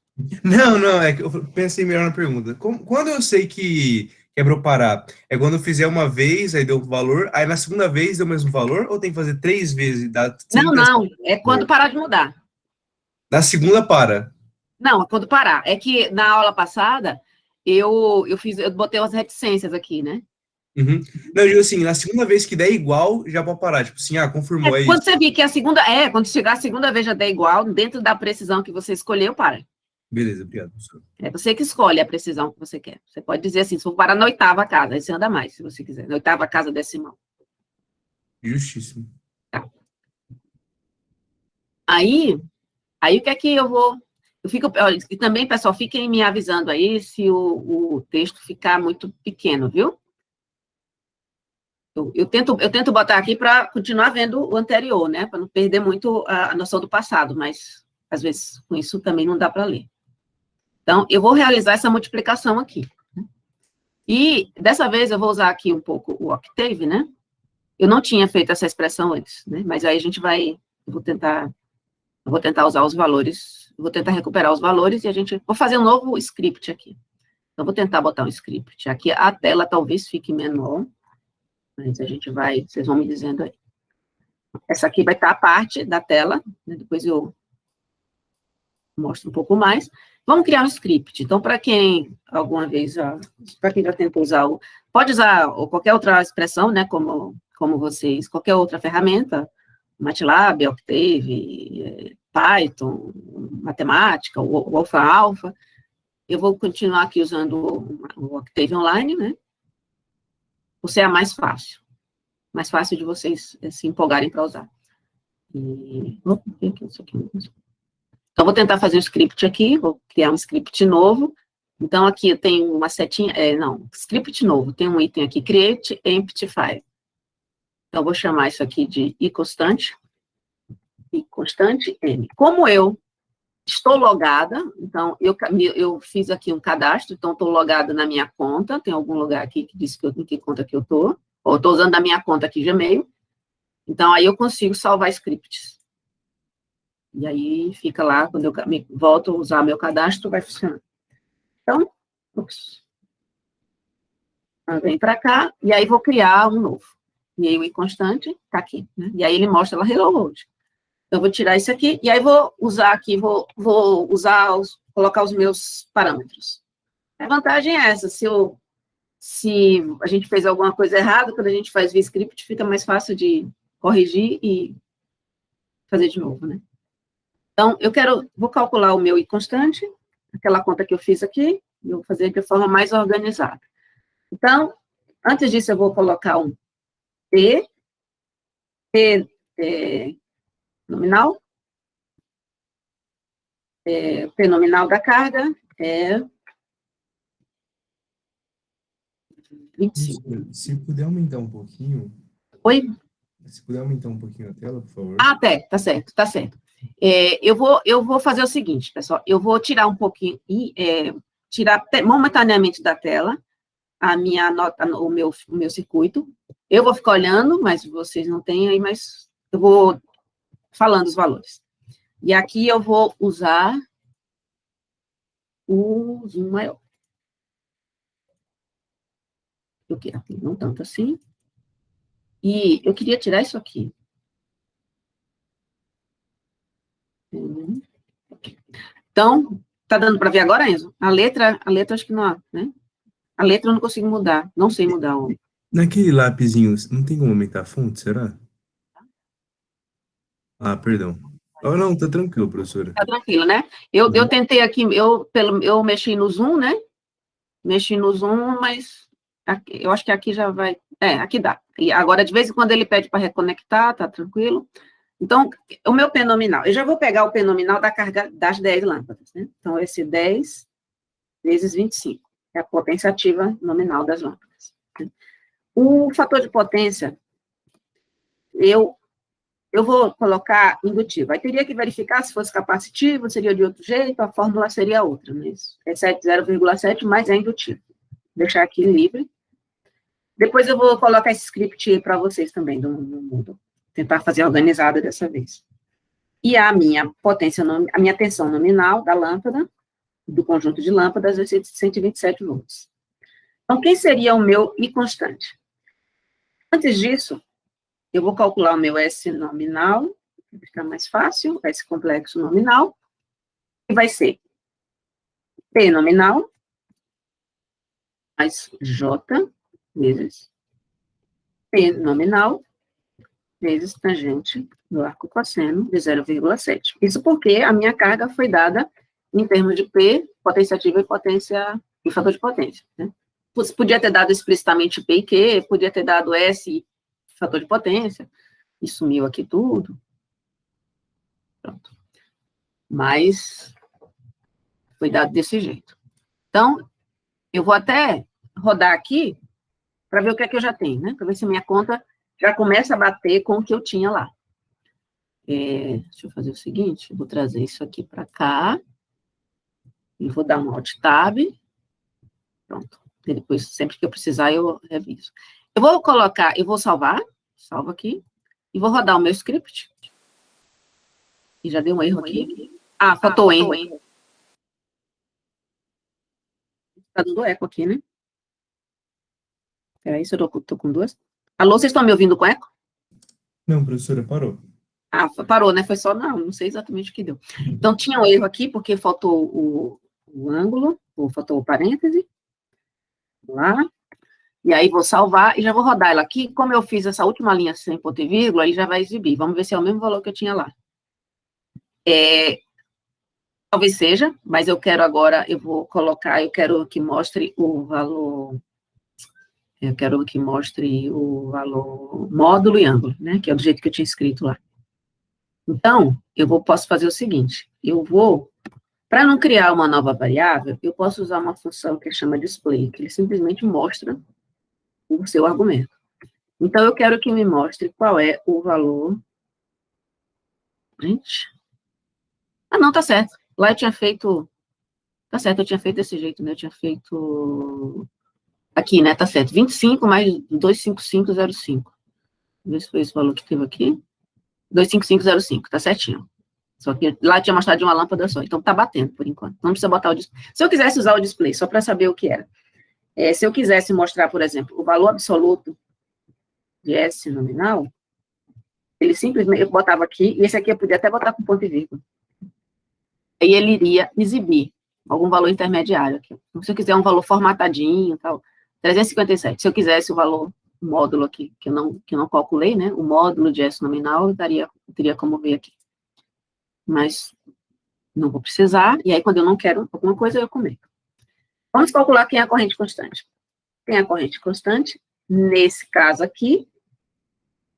Não, é que eu pensei melhor na pergunta. Quando eu sei que quebrou parar, é quando eu fizer uma vez, aí deu valor, aí na segunda vez deu o mesmo valor, ou tem que fazer 3 vezes? Não, é quando parar de mudar. Na segunda para. Não, é quando parar. É que na aula passada, eu botei umas reticências aqui, né? Uhum. Não, eu digo assim, na segunda vez que der igual, já pode parar. Tipo assim, confirmou, é Quando isso. você vir que a segunda, quando chegar a segunda vez já der igual, dentro da precisão que você escolheu, para. Beleza, obrigado, professor. É você que escolhe a precisão que você quer. Você pode dizer assim, se for parar na oitava casa, aí você anda mais, se você quiser. Na oitava casa decimal. Justíssimo. Tá. Aí o que é que eu vou... E também, pessoal, fiquem me avisando aí se o texto ficar muito pequeno, viu? Eu tento botar aqui para continuar vendo o anterior, né? Para não perder muito a noção do passado, mas, às vezes, com isso também não dá para ler. Então, eu vou realizar essa multiplicação aqui. Né? E, dessa vez, eu vou usar aqui um pouco o Octave, né? Eu não tinha feito essa expressão antes, né? Mas aí a gente vai... Eu vou tentar usar os valores, vou tentar recuperar os valores e vou fazer um novo script aqui. Então, vou tentar botar um script aqui. A tela talvez fique menor, mas vocês vão me dizendo aí. Essa aqui vai estar a parte da tela, né? Depois eu mostro um pouco mais. Vamos criar um script. Então, para quem alguma vez, para quem já tentou usar, pode usar qualquer outra expressão, né? Como vocês, qualquer outra ferramenta, MATLAB, Octave, Python, matemática, o alfa. Eu vou continuar aqui usando o Octave Online, né? Por ser a mais fácil de vocês se empolgarem para usar. Então, vou tentar fazer um script aqui, vou criar um script novo. Então, aqui eu tenho uma setinha, script novo, tem um item aqui, create empty file. Então, vou chamar isso aqui de iConstante M. Como eu estou logada, então, eu fiz aqui um cadastro, então, estou logada na minha conta, tem algum lugar aqui que diz em que conta que eu estou, ou estou usando a minha conta aqui Gmail, então, aí eu consigo salvar scripts. E aí, fica lá, quando eu volto a usar meu cadastro, vai funcionar. Então, vem para cá, e aí vou criar um novo. E aí o iConstante está aqui, né? E aí ele mostra lá, hello world. Então, eu vou tirar isso aqui, e aí vou usar aqui, colocar os meus parâmetros. A vantagem é essa, se a gente fez alguma coisa errada, quando a gente faz via script, fica mais fácil de corrigir e fazer de novo, né? Então, vou calcular o meu iConstante, aquela conta que eu fiz aqui, eu vou fazer de forma mais organizada. Então, antes disso, eu vou colocar um P nominal, P nominal da carga é 25. Se puder aumentar um pouquinho. Oi? Se puder aumentar um pouquinho a tela, por favor. Ah, tá certo, tá certo. Eu vou fazer o seguinte, pessoal, eu vou tirar um pouquinho, tirar momentaneamente da tela a minha nota, o meu circuito. Eu vou ficar olhando, mas vocês não têm aí, mas eu vou falando os valores. E aqui eu vou usar o zoom maior. Eu quero aqui, não tanto assim. E eu queria tirar isso aqui. Então, tá dando para ver agora, Enzo? A letra acho que não, né? A letra eu não consigo mudar, não sei mudar. Naquele lapisinho, não tem como aumentar a fonte, será? Ah, perdão. Oh, não, tá tranquilo, professora. Tá tranquilo, né? Eu tentei aqui, eu mexi no zoom, né? Mexi no zoom, mas eu acho que aqui já vai... aqui dá. E agora, de vez em quando, ele pede para reconectar, tá tranquilo. Então, o meu P nominal, eu já vou pegar o P nominal da carga das 10 lâmpadas, né? Então, esse 10 vezes 25 é a potência ativa nominal das lâmpadas. O fator de potência, eu vou colocar indutivo. Aí teria que verificar se fosse capacitivo, seria de outro jeito, a fórmula seria outra, mas é 0,7, mas é indutivo. Vou deixar aqui livre. Depois eu vou colocar esse script para vocês também, do Moodle. Tentar fazer organizada dessa vez. E a minha potência, a minha tensão nominal da lâmpada, do conjunto de lâmpadas, é 127 volts. Então, quem seria o meu I constante? Antes disso, eu vou calcular o meu S nominal, para ficar mais fácil, S complexo nominal, que vai ser P nominal mais J vezes P nominal vezes tangente do arco cosseno de 0,7. Isso porque a minha carga foi dada em termos de P, potência ativa e fator de potência, né? Podia ter dado explicitamente P e Q, podia ter dado S, fator de potência, e sumiu aqui tudo. Pronto. Mas foi dado desse jeito. Então, eu vou até rodar aqui para ver o que é que eu já tenho, né? Para ver se minha conta já começa a bater com o que eu tinha lá. Deixa eu fazer o seguinte, eu vou trazer isso aqui para cá, e vou dar um Alt Tab. Pronto. E depois, sempre que eu precisar, eu reviso. Eu vou salvar, salvo aqui, e vou rodar o meu script. E já deu um erro aqui. Ah, faltou erro. Tá dando eco aqui, né? Peraí, se eu tô com duas. Alô, vocês estão me ouvindo com eco? Não, professora, parou. Ah, parou, né? Foi só, não sei exatamente o que deu. Então, tinha um erro aqui, porque faltou o ângulo, ou faltou o parêntese. Lá. E aí, vou salvar, e já vou rodar ela aqui. Como eu fiz essa última linha sem ponto e vírgula, ele já vai exibir. Vamos ver se é o mesmo valor que eu tinha lá. Talvez seja, mas eu quero agora, eu quero que mostre o valor... Eu quero que mostre o valor módulo e ângulo, né? Que é do jeito que eu tinha escrito lá. Então, posso fazer o seguinte, para não criar uma nova variável, eu posso usar uma função que chama display, que ele simplesmente mostra o seu argumento. Então, eu quero que me mostre qual é o valor... Gente... Ah, não, tá certo. Lá eu tinha feito... Tá certo, eu tinha feito desse jeito, né? Eu tinha feito... Aqui, né? Tá certo. 25 mais 25505. Vê se foi esse valor que teve aqui. 25505, tá certinho. Só que lá tinha mostrado de uma lâmpada só. Então, tá batendo, por enquanto. Não precisa botar o display. Se eu quisesse usar o display, só para saber o que era. Se eu quisesse mostrar, por exemplo, o valor absoluto de S nominal, ele simplesmente, eu botava aqui, e esse aqui eu podia até botar com ponto e vírgula. Aí ele iria exibir algum valor intermediário aqui. Então, se eu quiser um valor formatadinho, tal, 357. Se eu quisesse o valor, o módulo aqui, que eu não calculei, né, o módulo de S nominal, eu teria como ver aqui. Mas Não vou precisar, e aí quando eu não quero alguma coisa, eu comento. Vamos calcular quem é a corrente constante. Quem é a corrente constante? Nesse caso aqui,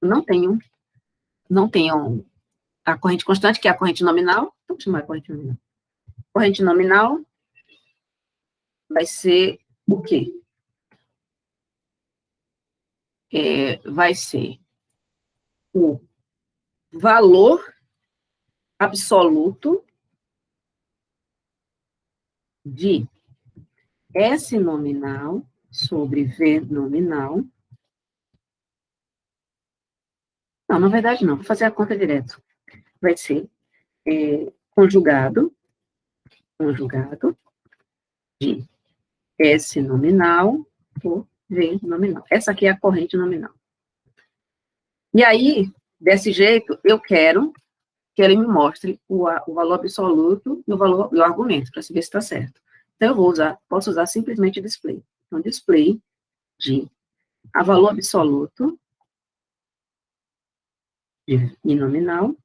não tenho a corrente constante, que é a corrente nominal. Vamos chamar de corrente nominal. Corrente nominal vai ser o quê? Vai ser o valor absoluto de S nominal sobre V nominal. Não, na verdade não, vou fazer a conta direto. Vai ser conjugado de S nominal por V nominal. Essa aqui é a corrente nominal. E aí, desse jeito, eu quero que ele me mostre o valor absoluto e o argumento, para saber se está certo. Então, posso usar simplesmente display. Então, display de a valor absoluto de I nominal.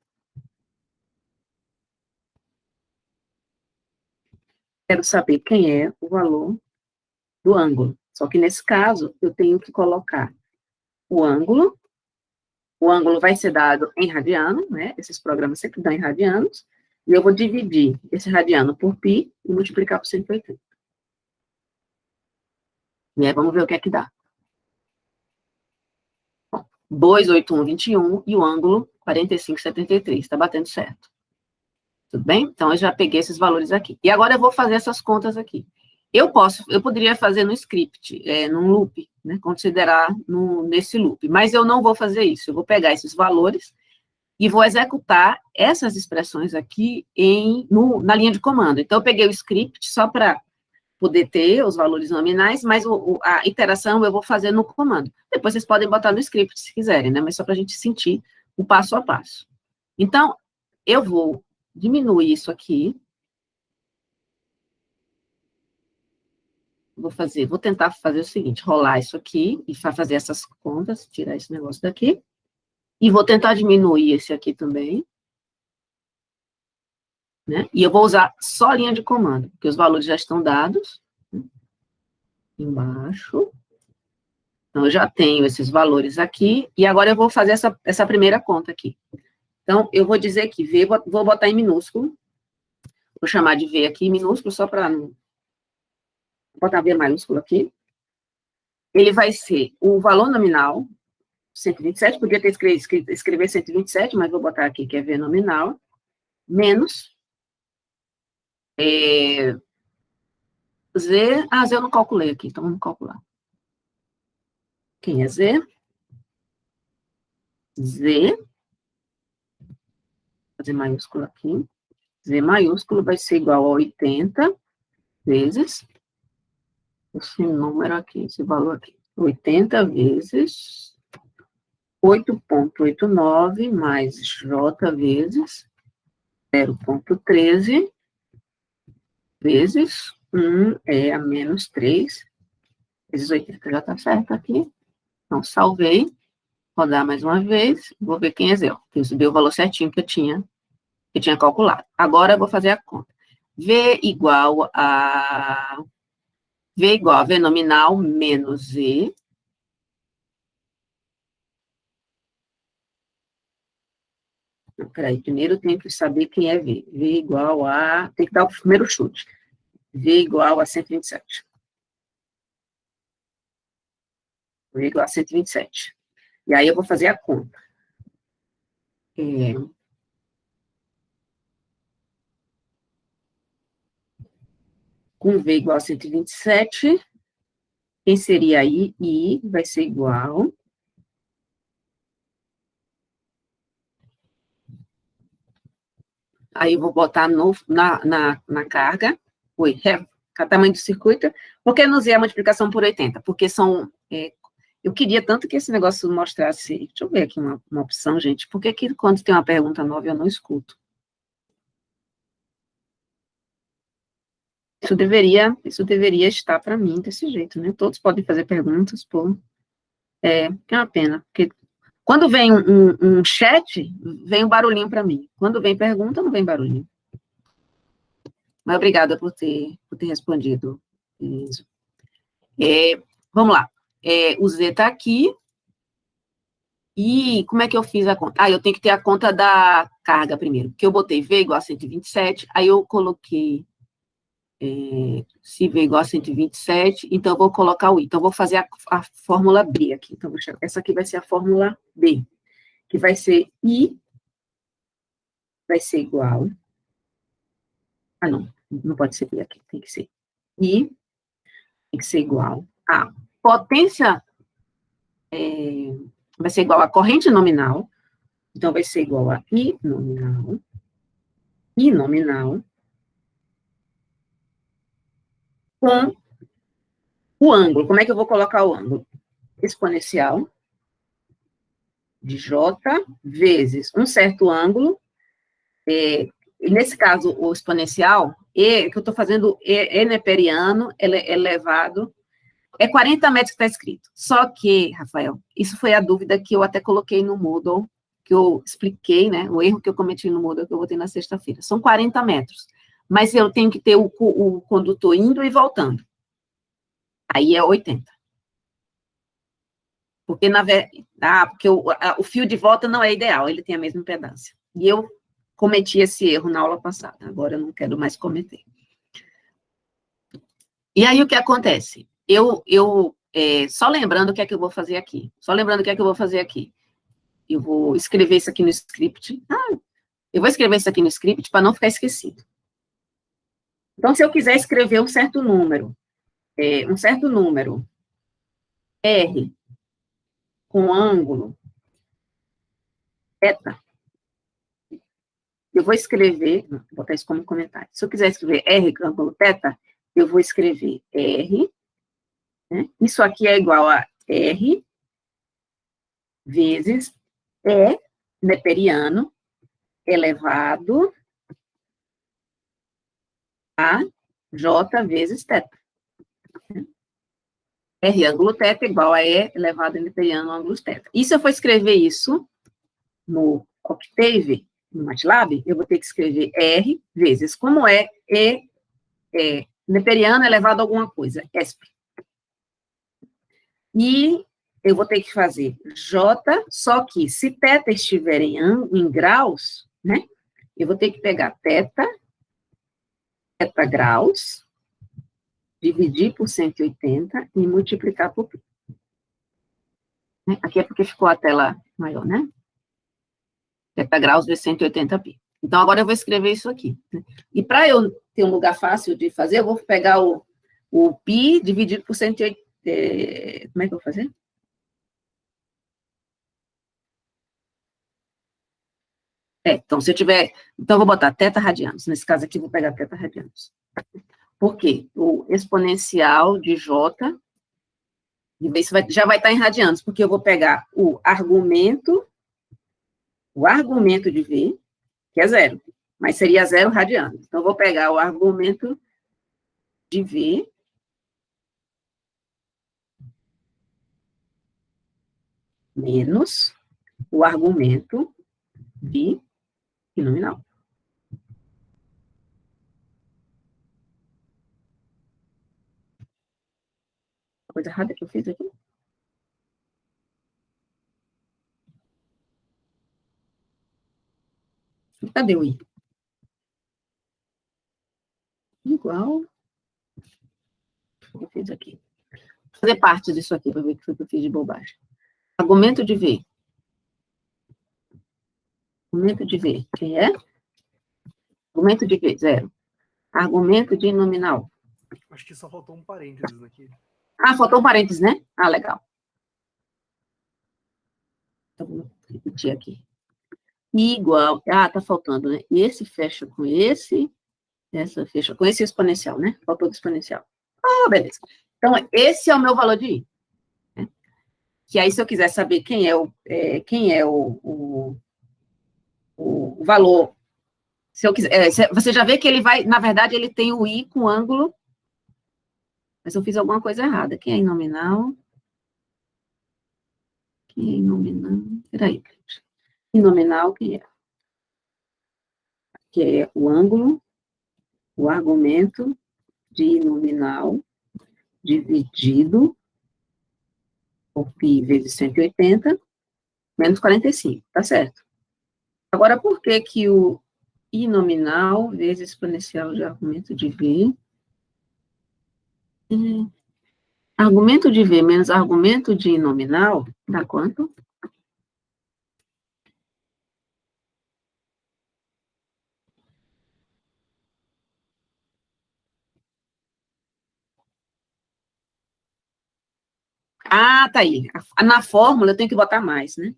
Quero saber quem é o valor do ângulo. Só que, nesse caso, eu tenho que colocar o ângulo. O ângulo vai ser dado em radiano, né? Esses programas sempre dão em radianos. E eu vou dividir esse radiano por π e multiplicar por 180. E aí, vamos ver o que é que dá. 281,21 e o ângulo 45,73. Está batendo certo. Tudo bem? Então, eu já peguei esses valores aqui. E agora eu vou fazer essas contas aqui. Eu poderia fazer no script, num loop, né, considerar nesse loop, mas eu não vou fazer isso. Eu vou pegar esses valores e vou executar essas expressões aqui na linha de comando. Então, eu peguei o script só para poder ter os valores nominais, mas a iteração eu vou fazer no comando. Depois vocês podem botar no script se quiserem, né, mas só para a gente sentir o passo a passo. Então, eu vou diminuir isso aqui. Vou tentar fazer o seguinte, rolar isso aqui e fazer essas contas, tirar esse negócio daqui. E vou tentar diminuir esse aqui também. Né? E eu vou usar só a linha de comando, porque os valores já estão dados. Né? Embaixo. Então, eu já tenho esses valores aqui. E agora eu vou fazer essa primeira conta aqui. Então, eu vou dizer que V, vou botar em minúsculo. Vou chamar de V aqui em minúsculo, só para não... Vou botar V maiúsculo aqui. Ele vai ser o valor nominal, 127, podia ter escrever 127, mas vou botar aqui que é V nominal, menos Z, Z eu não calculei aqui, então vamos calcular. Quem é Z? Z, vou fazer maiúsculo aqui, Z maiúsculo vai ser igual a 80 vezes esse número aqui, esse valor aqui, 80 vezes 8,89 mais J vezes 0,13 vezes 1 é a menos 3 vezes 80, já está certo aqui. Então, salvei, rodar mais uma vez, vou ver quem é zero, que isso deu o valor certinho que eu tinha calculado. Agora, eu vou fazer a conta. V igual a V nominal menos Z. Peraí, primeiro eu tenho que saber quem é V. V igual a... Tem que dar o primeiro chute. V igual a 127. V igual a 127. E aí eu vou fazer a conta. Com V igual a 127, quem seria I? I vai ser igual... Aí eu vou botar na carga, o tamanho do circuito, porque não usei a multiplicação por 80, porque são... eu queria tanto que esse negócio mostrasse... Deixa eu ver aqui uma opção, gente. Por que quando tem uma pergunta nova eu não escuto? Isso deveria estar para mim desse jeito, né? Todos podem fazer perguntas, pô. É uma pena, porque quando vem um chat, vem um barulhinho para mim. Quando vem pergunta, não vem barulhinho. Mas obrigada por ter respondido, Enzo. Vamos lá. O Z está aqui. E como é que eu fiz a conta? Eu tenho que ter a conta da carga primeiro, porque eu botei V igual a 127, aí eu coloquei se V igual a 127, então eu vou colocar o I. Então, eu vou fazer a fórmula B aqui. Então, essa aqui vai ser a fórmula B, que vai ser I, vai ser igual... não pode ser B aqui, tem que ser I, tem que ser igual a potência, vai ser igual a corrente nominal, então vai ser igual a I nominal, com o ângulo. Como é que eu vou colocar o ângulo? Exponencial de J vezes um certo ângulo, e nesse caso, o exponencial, que eu estou fazendo neperiano, elevado, 40 metros que está escrito. Só que, Rafael, isso foi a dúvida que eu até coloquei no Moodle, que eu expliquei, né, o erro que eu cometi no Moodle, que eu botei na sexta-feira. São 40 metros, mas eu tenho que ter o condutor indo e voltando. Aí é 80. Porque, porque o fio de volta não é ideal, ele tem a mesma impedância. E eu cometi esse erro na aula passada, agora eu não quero mais cometer. E aí, o que acontece? Só lembrando o que é que eu vou fazer aqui. Eu vou escrever isso aqui no script. Eu vou escrever isso aqui no script para não ficar esquecido. Então, se eu quiser escrever um certo número, R, com ângulo θ, eu vou escrever, vou botar isso como comentário. Se eu quiser escrever R com ângulo θ, eu vou escrever R, né? Isso aqui é igual a R vezes E neperiano elevado a J vezes θ. R ângulo θ igual a E elevado a neperiano ângulo θ. E se eu for escrever isso no Octave, no MATLAB, eu vou ter que escrever R vezes, como é E neperiano elevado a alguma coisa, ESP. E eu vou ter que fazer J, só que se θ estiver em graus, né, eu vou ter que pegar θ graus, dividir por 180 e multiplicar por π. Aqui é porque ficou a tela maior, né? θ graus vezes 180π. Então, agora eu vou escrever isso aqui. Né? E para eu ter um lugar fácil de fazer, eu vou pegar o π dividido por 180. Como é que eu vou fazer? Então, se eu tiver... Então, eu vou botar θ radianos. Nesse caso aqui, eu vou pegar θ radianos. Por quê? O exponencial de J, isso já vai estar em radianos, porque eu vou pegar o argumento de V, que é 0, mas seria 0 radianos. Então, eu vou pegar o argumento de V menos o argumento de nominal. Coisa errada que eu fiz aqui? Cadê o I? Igual. Eu fiz aqui. Vou fazer parte disso aqui para ver o que foi que eu fiz de bobagem. Argumento de V. Argumento de V. Quem é? Argumento de V, 0. Argumento de nominal. Acho que só faltou um parênteses aqui. Faltou um parênteses, né? Legal. Então, vou repetir aqui. Igual. Tá faltando, né? Esse fecha com esse. Essa fecha com esse exponencial, né? Faltou o exponencial. Beleza. Então, esse é o meu valor de I. Né? Que aí, se eu quiser saber quem é o valor, se eu quiser, você já vê que ele vai, na verdade, ele tem o I com ângulo, mas eu fiz alguma coisa errada. Quem é em nominal? Peraí, gente. Em nominal, quem é? Que é o ângulo o argumento de I nominal dividido por π vezes 180 menos 45, tá certo? Agora, por que que o I nominal vezes exponencial de argumento de V... Argumento de V menos argumento de I nominal dá quanto? Ah, tá aí. Na fórmula eu tenho que botar mais, né?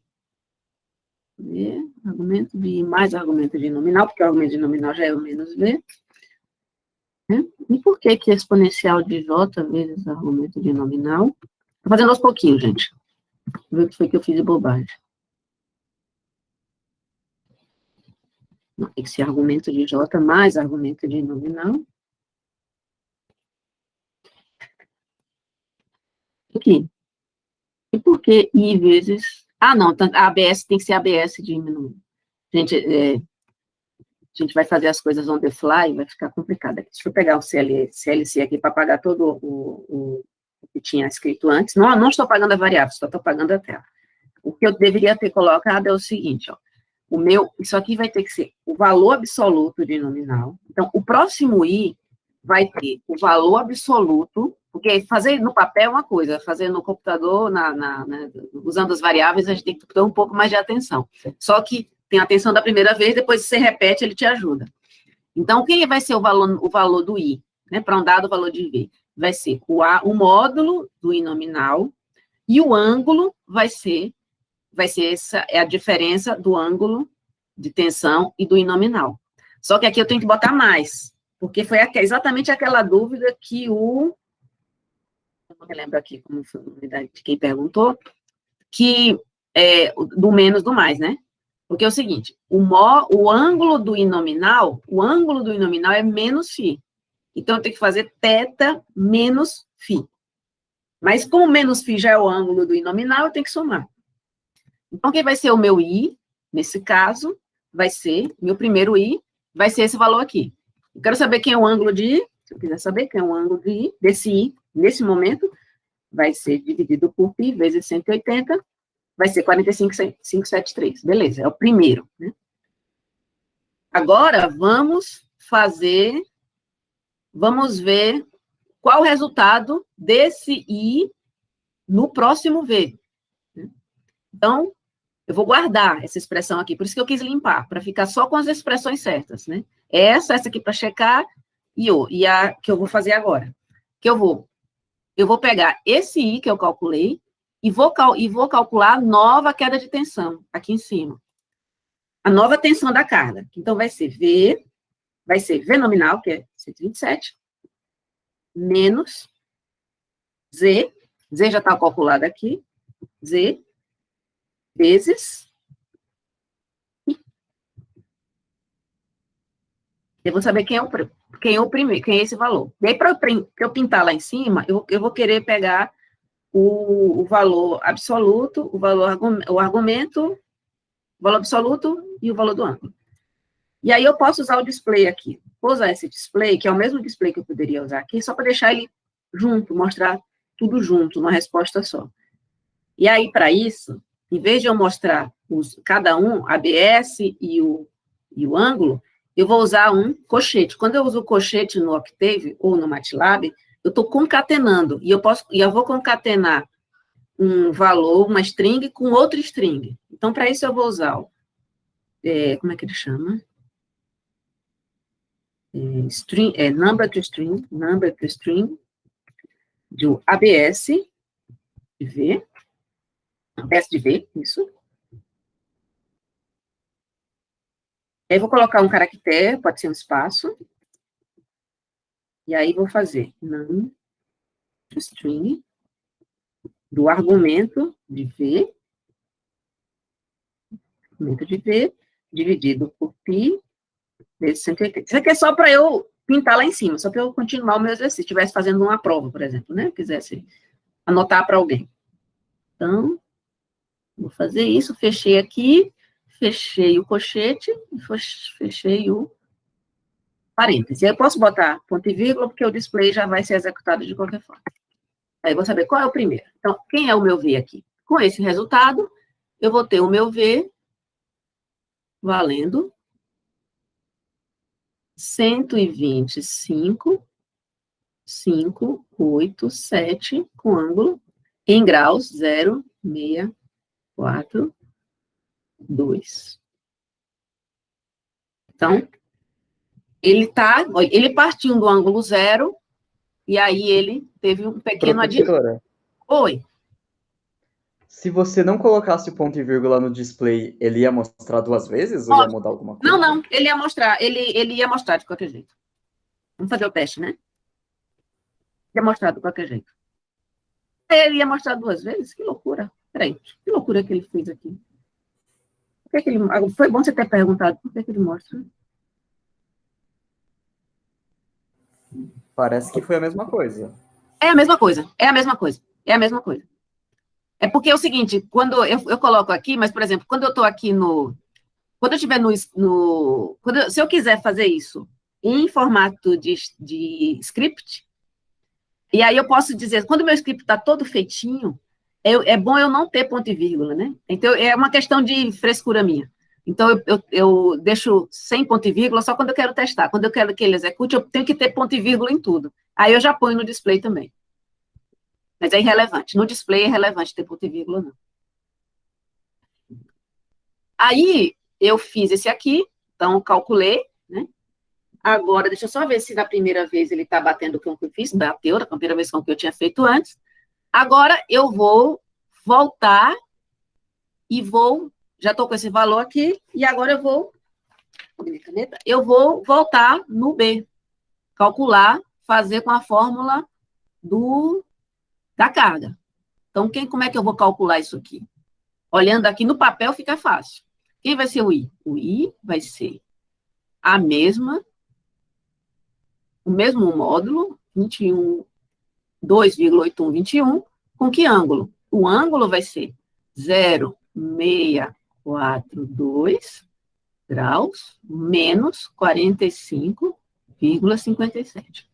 V, argumento de I mais argumento de I nominal, porque o argumento de nominal já é o menos V. Né? E por que que exponencial de J vezes argumento de nominal? Estou fazendo aos pouquinhos, gente. Vou ver o que foi que eu fiz de bobagem. Não, tem que ser argumento de J mais argumento de nominal. Aqui. E por que I vezes... Ah, não, a ABS tem que ser ABS de I. Gente, a gente vai fazer as coisas on the fly, vai ficar complicado aqui. Deixa eu pegar o CLC aqui para pagar todo o que tinha escrito antes. Não estou pagando a variável, só estou pagando a tela. O que eu deveria ter colocado é o seguinte, ó. Isso aqui vai ter que ser o valor absoluto de nominal. Então, o próximo I vai ter o valor absoluto, porque fazer no papel é uma coisa, fazer no computador, usando as variáveis, a gente tem que ter um pouco mais de atenção. Só que tem a atenção da primeira vez, depois você repete, ele te ajuda. Então, quem vai ser o valor do I, né, para um dado valor de V? Vai ser o módulo do I nominal, e o ângulo vai ser essa, é a diferença do ângulo de tensão e do I nominal. Só que aqui eu tenho que botar mais, porque foi exatamente aquela dúvida que eu não me lembro aqui como foi a unidade de quem perguntou, que é do menos do mais, né? Porque é o seguinte, o ângulo do I nominal é menos φ. Então, eu tenho que fazer θ menos φ. Mas, como menos φ já é o ângulo do I nominal, eu tenho que somar. Então, quem vai ser o meu I, nesse caso, vai ser, meu primeiro I, vai ser esse valor aqui. Eu quero saber quem é o ângulo de I, se eu quiser saber quem é o ângulo de I, desse I, nesse momento, vai ser dividido por π vezes 180, vai ser 45,573. Beleza, é o primeiro, né? Agora, vamos ver qual o resultado desse I no próximo V. Então, eu vou guardar essa expressão aqui, por isso que eu quis limpar, para ficar só com as expressões certas, né? Essa aqui para checar, e a que eu vou fazer agora. Eu vou pegar esse I que eu calculei, e vou calcular a nova queda de tensão, aqui em cima. A nova tensão da carga. Então, vai ser V nominal, que é 127, menos Z já está calculado aqui, Z, vezes I. Eu vou saber quem é esse valor. E aí, para eu pintar lá em cima, eu vou querer pegar o valor absoluto, o argumento, o valor absoluto e o valor do ângulo. E aí eu posso usar o display aqui. Vou usar esse display, que é o mesmo display que eu poderia usar aqui, só para deixar ele junto, mostrar tudo junto, numa resposta só. E aí, para isso, em vez de eu mostrar cada um, ABS e o ângulo, eu vou usar um colchete. Quando eu uso o colchete no Octave ou no MATLAB, eu estou concatenando, e eu vou concatenar um valor, uma string, com outro string. Então, para isso, eu vou usar como é que ele chama? Number to string, do ABS de V, ABS de V, isso. Aí, vou colocar um caractere, pode ser um espaço, e aí vou fazer num to string, do argumento de V, dividido por π vezes 180. Isso aqui é só para eu pintar lá em cima, só para eu continuar o meu exercício. Se estivesse fazendo uma prova, por exemplo, né? Quisesse anotar para alguém. Então, vou fazer isso, fechei aqui, fechei o colchete, fechei o parêntese. Eu posso botar ponto e vírgula, porque o display já vai ser executado de qualquer forma. Aí eu vou saber qual é o primeiro. Então, quem é o meu V aqui? Com esse resultado, eu vou ter o meu V valendo 125,587 com ângulo em graus 0,642. Então, ele partiu do ângulo zero, e aí ele teve um pequeno adiamento. Professora, Oi. se você não colocasse o ponto e vírgula no display, ele ia mostrar duas vezes ou ia mudar alguma coisa? Não, ele ia mostrar de qualquer jeito. Vamos fazer o teste, né? Ia mostrar de qualquer jeito. Ele ia mostrar duas vezes? Que loucura. Peraí, que loucura que ele fez aqui. Por que ele... Foi bom você ter perguntado por que ele mostra. Parece que foi a mesma coisa. É a mesma coisa. É porque é o seguinte, quando eu coloco aqui, mas, por exemplo, quando eu estou aqui quando eu estiver se eu quiser fazer isso em formato de script, e aí eu posso dizer, quando o meu script está todo feitinho, é bom eu não ter ponto e vírgula, né? Então, é uma questão de frescura minha. Então, eu deixo sem ponto e vírgula só quando eu quero testar. Quando eu quero que ele execute, eu tenho que ter ponto e vírgula em tudo. Aí eu já ponho no display também. Mas é irrelevante. No display é relevante ter ponto e vírgula, não. Aí, eu fiz esse aqui, então, calculei, né? Agora, deixa eu só ver se da primeira vez ele está batendo com o que eu fiz. Bateu, da primeira vez com o que eu tinha feito antes. Agora, eu vou voltar e já estou com esse valor aqui, e agora eu vou voltar no B, calcular, fazer com a fórmula da carga. Então, como é que eu vou calcular isso aqui? Olhando aqui no papel fica fácil. Quem vai ser o I? O I vai ser o mesmo módulo, 2,8121, com que ângulo? O ângulo vai ser 0,642 graus menos 45,57.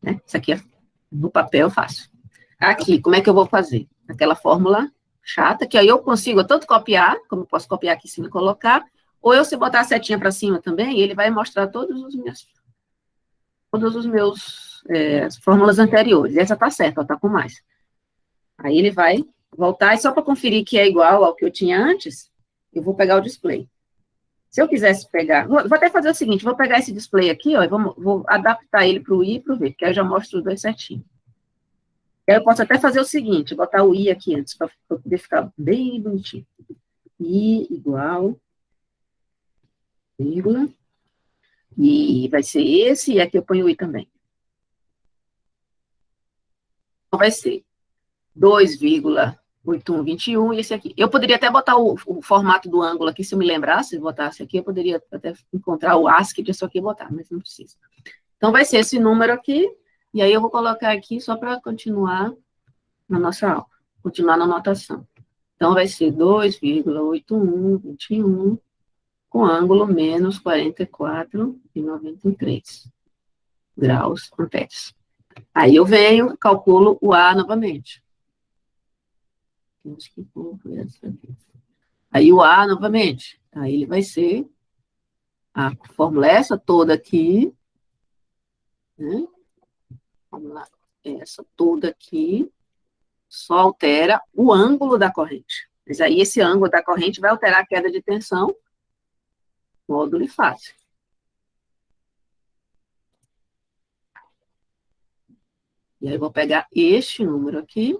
Né? Isso aqui no papel fácil. Aqui, como é que eu vou fazer? Aquela fórmula chata, que aí eu consigo tanto copiar, como eu posso copiar aqui em cima e colocar, ou eu, se botar a setinha para cima também, ele vai mostrar todos os meus fórmulas anteriores. Essa está certa, está com mais. Aí ele vai voltar, e só para conferir que é igual ao que eu tinha antes, eu vou pegar o display. Se eu quisesse pegar, vou até fazer o seguinte, vou pegar esse display aqui, ó, e vou adaptar ele para o I e para o V, porque aí eu já mostro os dois certinho. Aí eu posso até fazer o seguinte, botar o I aqui antes, para poder ficar bem bonitinho. I igual, vírgula, e vai ser esse, e aqui eu ponho o I também. Então, vai ser 2,8121 e esse aqui. Eu poderia até botar o formato do ângulo aqui, se eu me lembrasse, se botasse aqui, eu poderia até encontrar o ASCII disso aqui e botar, mas não precisa. Então, vai ser esse número aqui, e aí eu vou colocar aqui só para continuar na nossa aula, continuar na anotação. Então, vai ser 2,8121 com ângulo menos 44,93 graus amperes. Aí eu venho, calculo o A novamente. Aí o A novamente. Aí ele vai ser a fórmula essa toda aqui, né? Fórmula essa toda aqui, só altera o ângulo da corrente. Mas aí esse ângulo da corrente vai alterar a queda de tensão, módulo e fase. E aí eu vou pegar este número aqui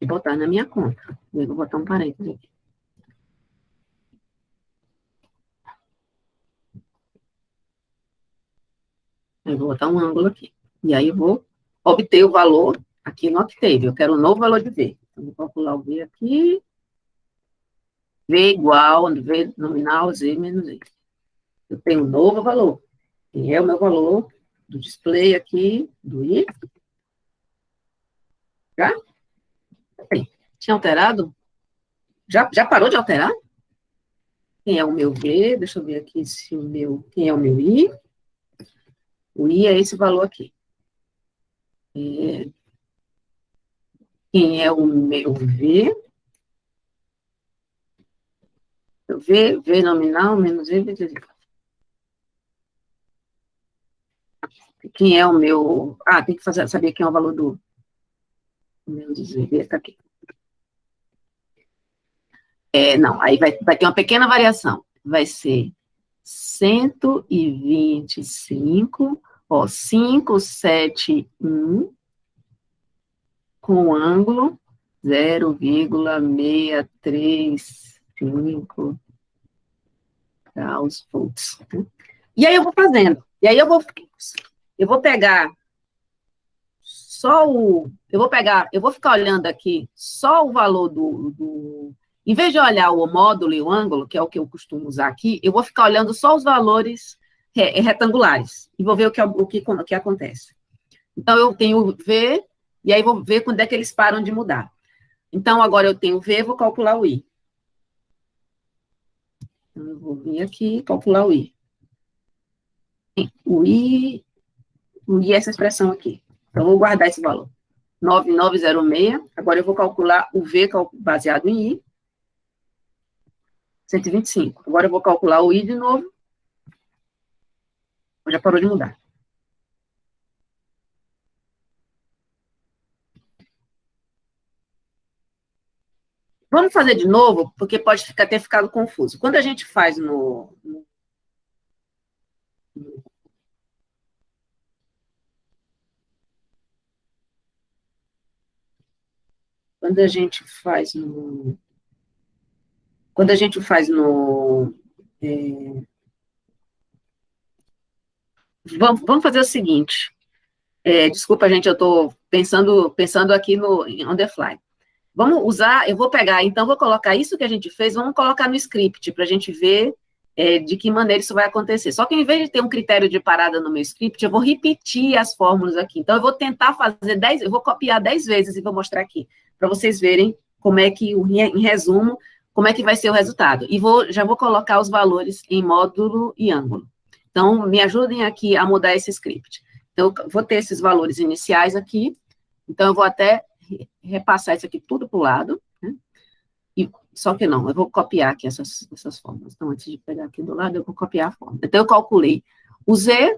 e botar na minha conta. Eu vou botar um parênteses aqui. Eu vou botar um ângulo aqui. E aí eu vou obter o valor aqui no Octave. Eu quero um novo valor de V. Então, vou calcular o V aqui. V igual, V nominal, Z menos Z. Eu tenho um novo valor. E é o meu valor do display aqui, do I. Já? Tinha alterado? Já parou de alterar? quem é o meu V, deixa eu ver aqui se o meu, quem é o meu I. O I é esse valor aqui. Quem é o meu V? V nominal menos V vezes I. Quem é o meu... Ah, tem que saber quem é o valor do meu V, tá aqui. Não, aí vai ter uma pequena variação. Vai ser 125, 571, com ângulo 0,635 graus volts. E aí eu vou fazendo. E aí eu vou pegar só o... Eu vou ficar olhando aqui só o valor do em vez de olhar o módulo e o ângulo, que é o que eu costumo usar aqui, eu vou ficar olhando só os valores retangulares e vou ver o que acontece. Então, eu tenho V, e aí vou ver quando é que eles param de mudar. Então, agora eu tenho V, vou calcular o I. Então, eu vou vir aqui calcular o I. O I é essa expressão aqui. Então, eu vou guardar esse valor. 9906. Agora eu vou calcular o V baseado em I. 125. Agora eu vou calcular o I de novo. Já parou de mudar. Vamos fazer de novo, porque pode ter ficado confuso. Quando a gente faz Vamos fazer o seguinte. Desculpa, gente, eu estou pensando aqui on the fly. Vamos usar, eu vou pegar, então, vou colocar isso que a gente fez, vamos colocar no script, para a gente ver de que maneira isso vai acontecer. Só que, em vez de ter um critério de parada no meu script, eu vou repetir as fórmulas aqui. Então, eu vou tentar fazer 10, eu vou copiar 10 vezes e vou mostrar aqui, para vocês verem como é que, em resumo, como é que vai ser o resultado. E já vou colocar os valores em módulo e ângulo. Então, me ajudem aqui a mudar esse script. Então, eu vou ter esses valores iniciais aqui, então, eu vou até repassar isso aqui tudo para o lado, né? Só que não, eu vou copiar aqui essas fórmulas. Então, antes de pegar aqui do lado, eu vou copiar a fórmula. Então, eu calculei o Z,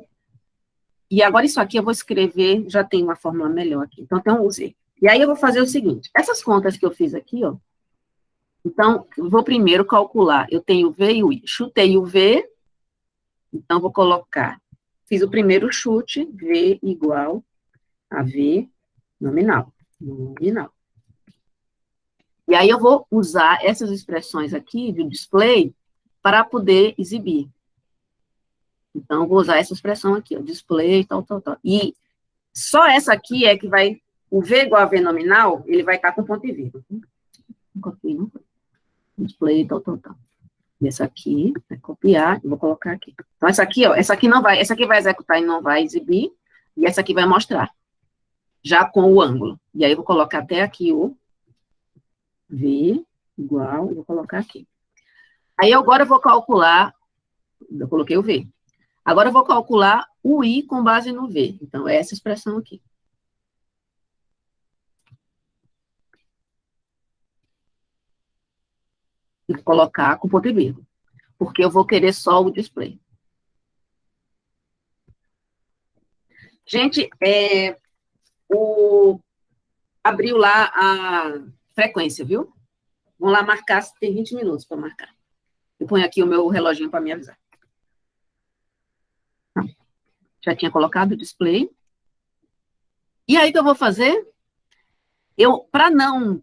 e agora isso aqui eu vou escrever, já tem uma fórmula melhor aqui. Então, tem o Z. E aí, eu vou fazer o seguinte, essas contas que eu fiz aqui, ó, então, eu vou primeiro calcular, eu tenho o V e o I. Chutei o V, então, vou colocar, fiz o primeiro chute, V igual a V nominal. E aí eu vou usar essas expressões aqui do display para poder exibir. Então, eu vou usar essa expressão aqui, ó, display, tal. E só essa aqui é que vai, o V igual a V nominal, ele vai estar com ponto e vírgula. Display, tal. E essa aqui, vai copiar, e vou colocar aqui. Então, essa aqui, ó, essa aqui vai executar e não vai exibir, e essa aqui vai mostrar, já com o ângulo. E aí, eu vou colocar até aqui o V igual, eu vou colocar aqui. Aí, agora eu vou calcular, eu coloquei o V. Agora eu vou calcular o I com base no V. Então, é essa expressão aqui. E vou colocar com ponto e vírgula, porque eu vou querer só o display. Gente, abriu lá a frequência, viu? Vamos lá marcar, tem 20 minutos para marcar. Eu ponho aqui o meu reloginho para me avisar. Já tinha colocado o display. E aí, o que eu vou fazer? Para não,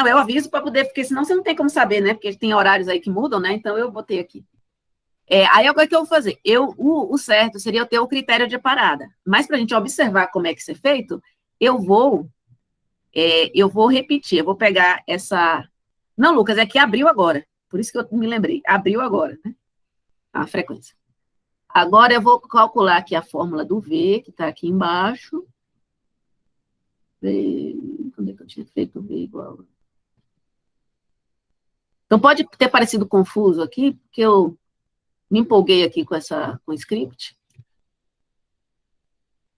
eu aviso para poder, porque senão você não tem como saber, né? Porque tem horários aí que mudam, né? Então, eu botei aqui. Aí, agora o que eu vou fazer? O certo seria eu ter o critério de parada. Mas, para a gente observar como é que isso é feito, eu vou repetir, eu vou pegar essa... Não, Lucas, é que abriu agora. Por isso que eu me lembrei. Abriu agora, né? A frequência. Agora, eu vou calcular aqui a fórmula do V, que está aqui embaixo. V, onde é que eu tinha feito V igual? Então, pode ter parecido confuso aqui, porque eu me empolguei aqui com o script.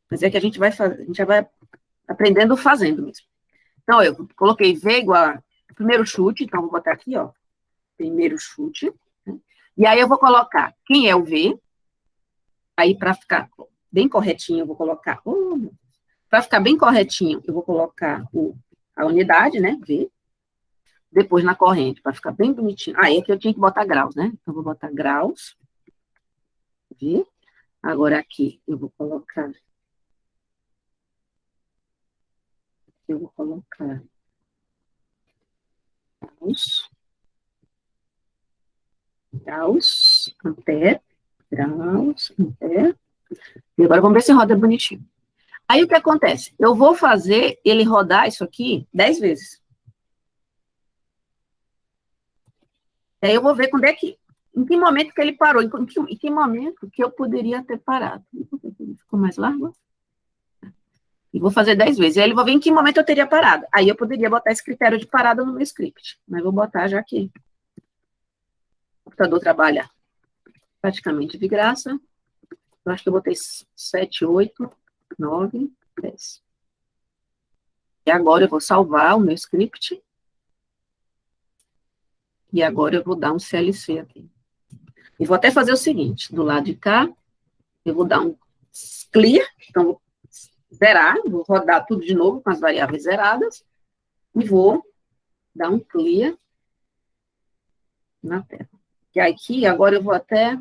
Mas é que a gente já vai aprendendo fazendo mesmo. Então, eu coloquei V igual a primeiro chute, então vou botar aqui, ó, primeiro chute, né? E aí eu vou colocar quem é o V, aí para ficar bem corretinho, eu vou colocar, para ficar bem corretinho, eu vou colocar a unidade, né, V, depois na corrente, para ficar bem bonitinho. Aí aqui eu tinha que botar graus, né? Então, eu vou botar graus, V. Agora aqui eu vou colocar graus, ampere, graus, ampere. E agora vamos ver se roda bonitinho. Aí o que acontece? Eu vou fazer ele rodar isso aqui 10 vezes. Aí eu vou ver em que momento que ele parou, em que momento que eu poderia ter parado. Ficou mais largo? E vou fazer 10 vezes. E aí eu vou ver em que momento eu teria parado. Aí eu poderia botar esse critério de parada no meu script. Mas vou botar já aqui. O computador trabalha praticamente de graça. Eu acho que eu botei 7, 8, 9, 10. E agora eu vou salvar o meu script. E agora eu vou dar um CLC aqui. E vou até fazer o seguinte, do lado de cá, eu vou dar um clear, então vou zerar, vou rodar tudo de novo com as variáveis zeradas, e vou dar um clear na tela. E aqui, agora eu vou até,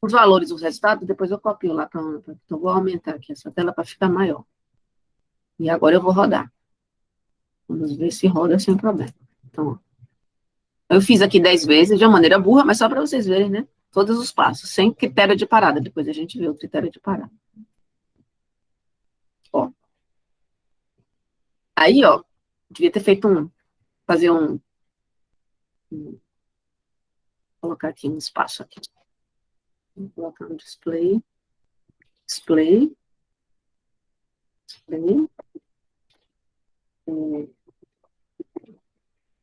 os valores dos resultados, depois eu copio lá, então vou aumentar aqui essa tela para ficar maior. E agora eu vou rodar. Vamos ver se roda sem problema. Então, eu fiz aqui 10 vezes, de uma maneira burra, mas só para vocês verem, né? Todos os passos, sem critério de parada. Depois a gente vê o critério de parada. Ó. Aí, ó, devia ter feito colocar aqui um espaço aqui. Vou colocar um display.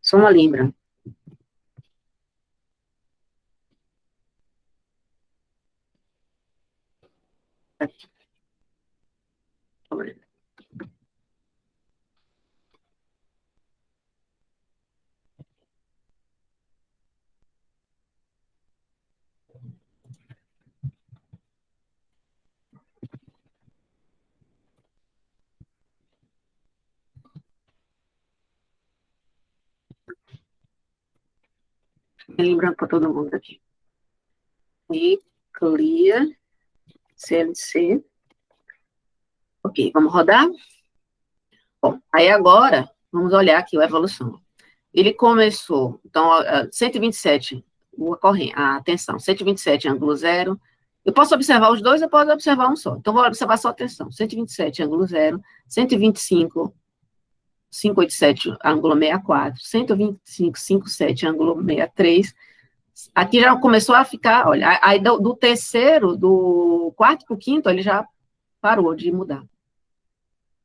Só uma libra. Aqui. Lembrando para todo mundo aqui. E clear, CLC. Ok, vamos rodar? Bom, aí agora, vamos olhar aqui a evolução. Ele começou, então, 127, a tensão, 127, ângulo 0. Eu posso observar os dois, eu posso observar um só. Então, vou observar só a tensão. 127, ângulo 0. 125, 587, ângulo 64. 125, 57, ângulo 63. Aqui já começou a ficar, olha, aí do terceiro, do quarto para o quinto, ele já parou de mudar.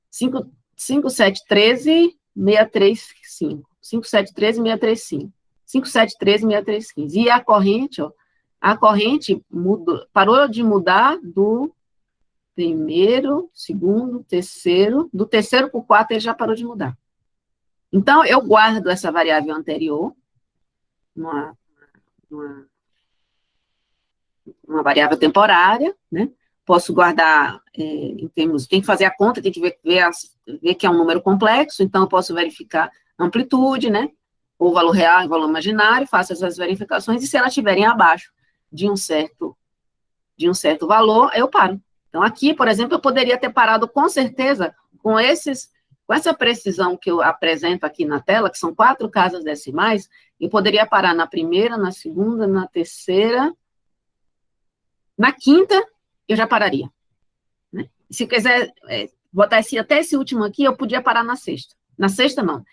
5, 7, 13, 63, 5. 5, 7, 13, 635. 5, 7, 13, 635. E a corrente, ó, mudou, parou de mudar do primeiro, segundo, terceiro, do terceiro para o quarto ele já parou de mudar. Então, eu guardo essa variável anterior, uma variável temporária, né? Posso guardar em termos, tem que fazer a conta, tem que ver que é um número complexo, então eu posso verificar amplitude, né? Ou valor real e valor imaginário, faço essas verificações, e se elas estiverem abaixo de um certo valor, eu paro. Então, aqui, por exemplo, eu poderia ter parado com certeza com essa precisão que eu apresento aqui na tela, que são 4 casas decimais, eu poderia parar na primeira, na segunda, na terceira, na quinta, eu já pararia. Né? Se quiser botar até esse último aqui, eu podia parar na sexta. Na sexta, não.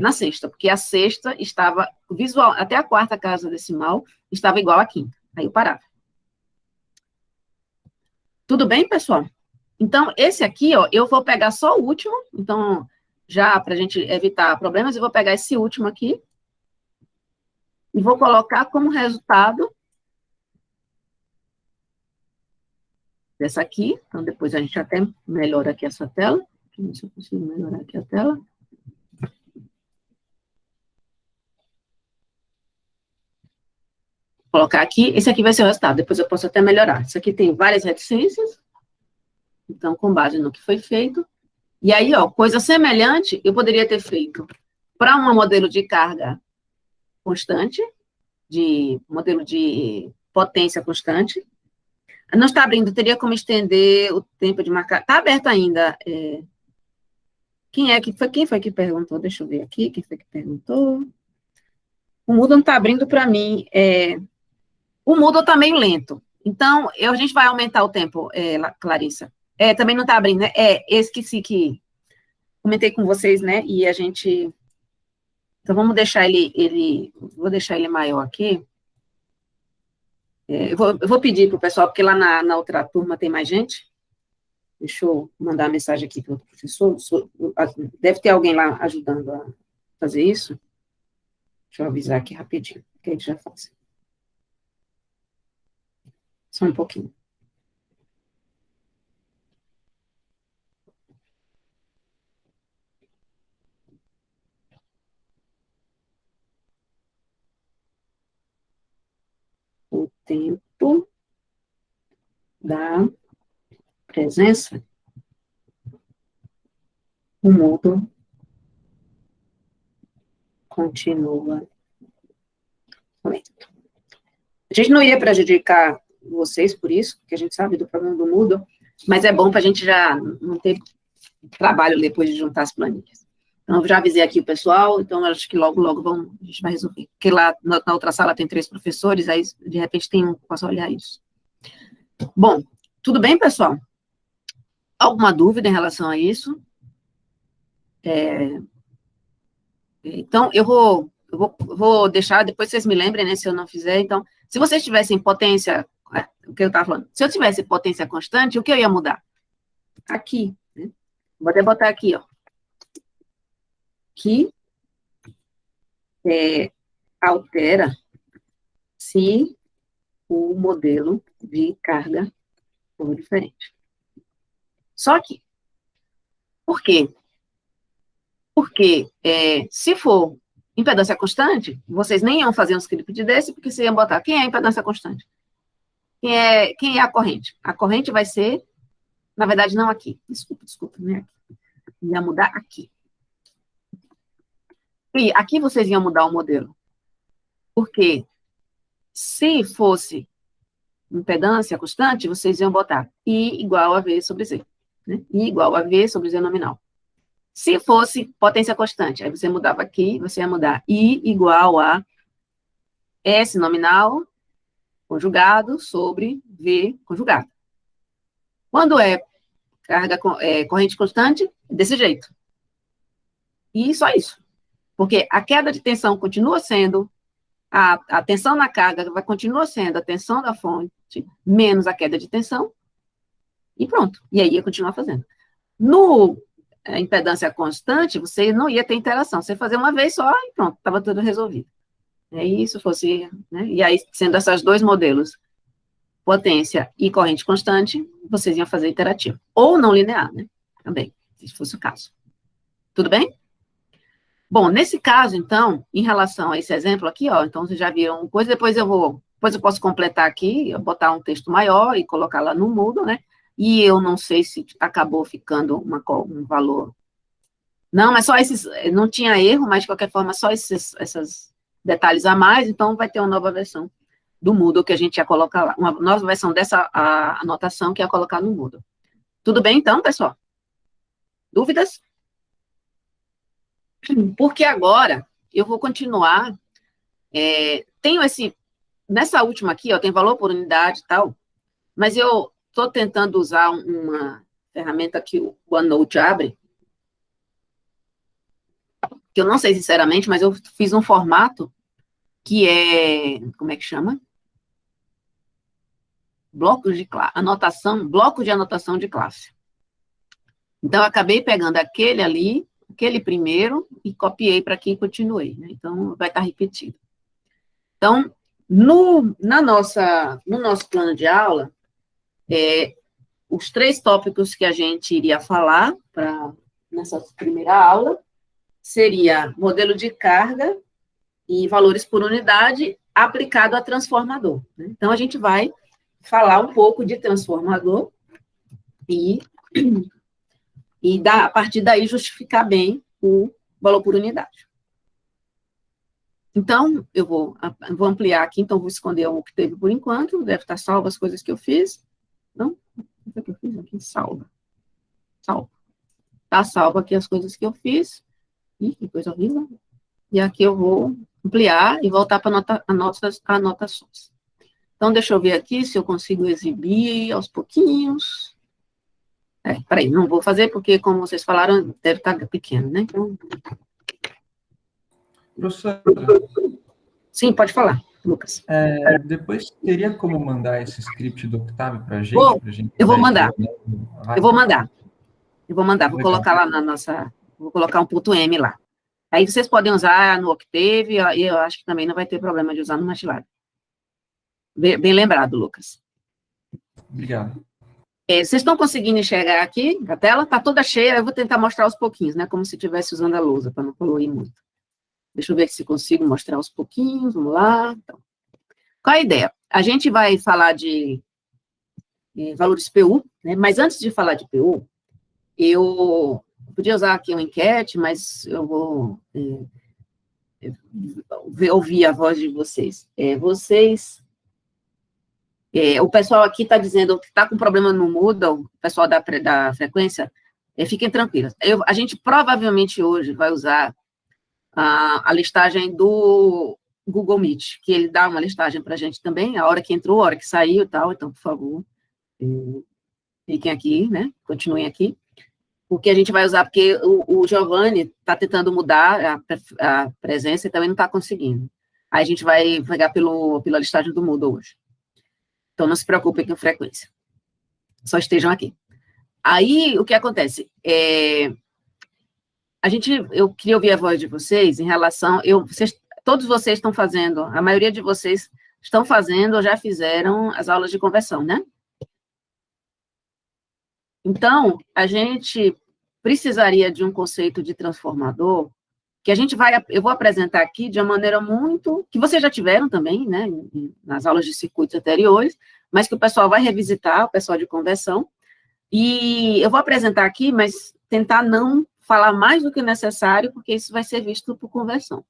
Na sexta, porque a sexta estava visual, até a 4ª casa decimal estava igual à 5ª. Aí eu parava. Tudo bem, pessoal? Então, esse aqui, ó, eu vou pegar só o último, então, já para a gente evitar problemas, eu vou pegar esse último aqui, e vou colocar como resultado dessa aqui. Então, depois a gente até melhora aqui essa tela. Deixa eu ver se eu consigo melhorar aqui a tela. Vou colocar aqui, esse aqui vai ser o resultado, depois eu posso até melhorar. Isso aqui tem várias reticências, então, com base no que foi feito. E aí, ó, coisa semelhante, eu poderia ter feito para um modelo de carga constante, de modelo de potência constante. Não está abrindo, teria como estender o tempo de marcar. Está aberto ainda. Quem foi que perguntou? Deixa eu ver aqui, quem foi que perguntou? O Moodle não está abrindo para mim. O Moodle está meio lento. Então, a gente vai aumentar o tempo, Clarissa. Também não está abrindo, né? Esqueci que comentei com vocês, né? E a gente... Então, vamos deixar vou deixar ele maior aqui. Eu vou pedir para o pessoal, porque lá na outra turma tem mais gente. Deixa eu mandar uma mensagem aqui para o professor. Deve ter alguém lá ajudando a fazer isso. Deixa eu avisar aqui rapidinho, que ele já faz. Só um pouquinho. O tempo da presença, o Moodle continua lento. A gente não ia prejudicar vocês por isso, porque a gente sabe do problema do Moodle, mas é bom para a gente já não ter trabalho depois de juntar as planilhas. Então, eu já avisei aqui o pessoal, então acho que logo a gente vai resolver. Porque lá na outra sala tem 3 professores, aí de repente tem um que possa olhar isso. Bom, tudo bem, pessoal? Alguma dúvida em relação a isso? Então, eu vou deixar, depois vocês me lembrem, né, se eu não fizer. Então, se vocês tivessem potência, o que eu estava falando, se eu tivesse potência constante, o que eu ia mudar? Aqui, né? Vou até botar aqui, ó. Que altera se o modelo de carga for diferente. Só que, por quê? Porque se for impedância constante, vocês nem iam fazer um script desse, porque vocês iam botar quem é a impedância constante? Quem é a corrente? A corrente vai ser, na verdade, não aqui. Desculpa, não é aqui. Ia mudar aqui. E aqui vocês iam mudar o modelo. Porque se fosse impedância constante, vocês iam botar I igual a V sobre Z. Né? I igual a V sobre Z nominal. Se fosse potência constante, aí você mudava aqui, você ia mudar I igual a S nominal conjugado sobre V conjugado. Quando é corrente constante, é desse jeito. E só isso. Porque a queda de tensão continua sendo, a tensão na carga continua sendo a tensão da fonte menos a queda de tensão, e pronto. E aí ia continuar fazendo. No impedância constante, você não ia ter interação. Você fazia uma vez só e pronto, estava tudo resolvido. E isso fosse, né? E aí, sendo esses 2 modelos, potência e corrente constante, vocês iam fazer interativo. Ou não linear, né? Também, se fosse o caso. Tudo bem? Bom, nesse caso, então, em relação a esse exemplo aqui, ó, então vocês já viram uma coisa, depois eu posso completar aqui, botar um texto maior e colocar lá no Moodle, né? E eu não sei se acabou ficando um valor. Não, mas só esses, não tinha erro, mas de qualquer forma, só esses detalhes a mais, então vai ter uma nova versão do Moodle que a gente ia colocar lá, uma nova versão dessa anotação que ia colocar no Moodle. Tudo bem, então, pessoal? Dúvidas? Porque agora eu vou continuar, tenho nessa última aqui, ó, tem valor por unidade e tal, mas eu estou tentando usar uma ferramenta que o OneNote abre, que eu não sei sinceramente, mas eu fiz um formato que como é que chama? Blocos de anotação de classe. Então, eu acabei pegando aquele primeiro, e copiei para aqui e continuei, né? Então, vai estar repetido. Então, no nosso plano de aula, os 3 tópicos que a gente iria falar nessa primeira aula seria modelo de carga e valores por unidade aplicado a transformador, né? Então, a gente vai falar um pouco de transformador e a partir daí justificar bem o valor por unidade. Então, eu vou ampliar aqui, então vou esconder o que teve por enquanto, deve estar salvo as coisas que eu fiz. Não? O que eu fiz aqui? Salva. Está salvo aqui as coisas que eu fiz. Ih, que coisa horrível. E aqui eu vou ampliar e voltar para anotações. Então, deixa eu ver aqui se eu consigo exibir aos pouquinhos. Peraí, não vou fazer porque, como vocês falaram, deve estar pequeno, né? Então... Professor, Sim, pode falar, Lucas. depois teria como mandar esse script do Octave para a gente? Eu vou mandar. Vou Legal. colocar lá na nossa... Vou colocar um ponto M lá. Aí vocês podem usar no Octave, e eu acho que também não vai ter problema de usar no MATLAB. Bem lembrado, Lucas. Obrigado. Vocês estão conseguindo enxergar aqui a tela? Está toda cheia, eu vou tentar mostrar aos pouquinhos, né? Como se estivesse usando a lousa, para não poluir muito. Deixa eu ver se consigo mostrar aos pouquinhos, vamos lá. Então, qual a ideia? A gente vai falar de valores PU, né? Mas antes de falar de PU, eu podia usar aqui uma enquete, mas eu vou ouvir a voz de vocês. O pessoal aqui está dizendo que está com problema no Moodle, o pessoal da frequência, fiquem tranquilos. A gente provavelmente hoje vai usar a listagem do Google Meet, que ele dá uma listagem para a gente também, a hora que entrou, a hora que saiu e tal, então, por favor, fiquem aqui, né, continuem aqui, porque a gente vai usar, porque o Giovanni está tentando mudar a presença e também não está conseguindo. Aí a gente vai pegar pela listagem do Moodle hoje. Então, não se preocupem com frequência. Só estejam aqui. Aí, o que acontece? Eu queria ouvir a voz de vocês em relação... todos vocês estão fazendo, a maioria de vocês estão fazendo ou já fizeram as aulas de conversão, né? Então, a gente precisaria de um conceito de transformador que eu vou apresentar aqui de uma maneira muito... que vocês já tiveram também, né, nas aulas de circuitos anteriores, mas que o pessoal vai revisitar, o pessoal de conversão, e eu vou apresentar aqui, mas tentar não falar mais do que necessário, porque isso vai ser visto por conversão.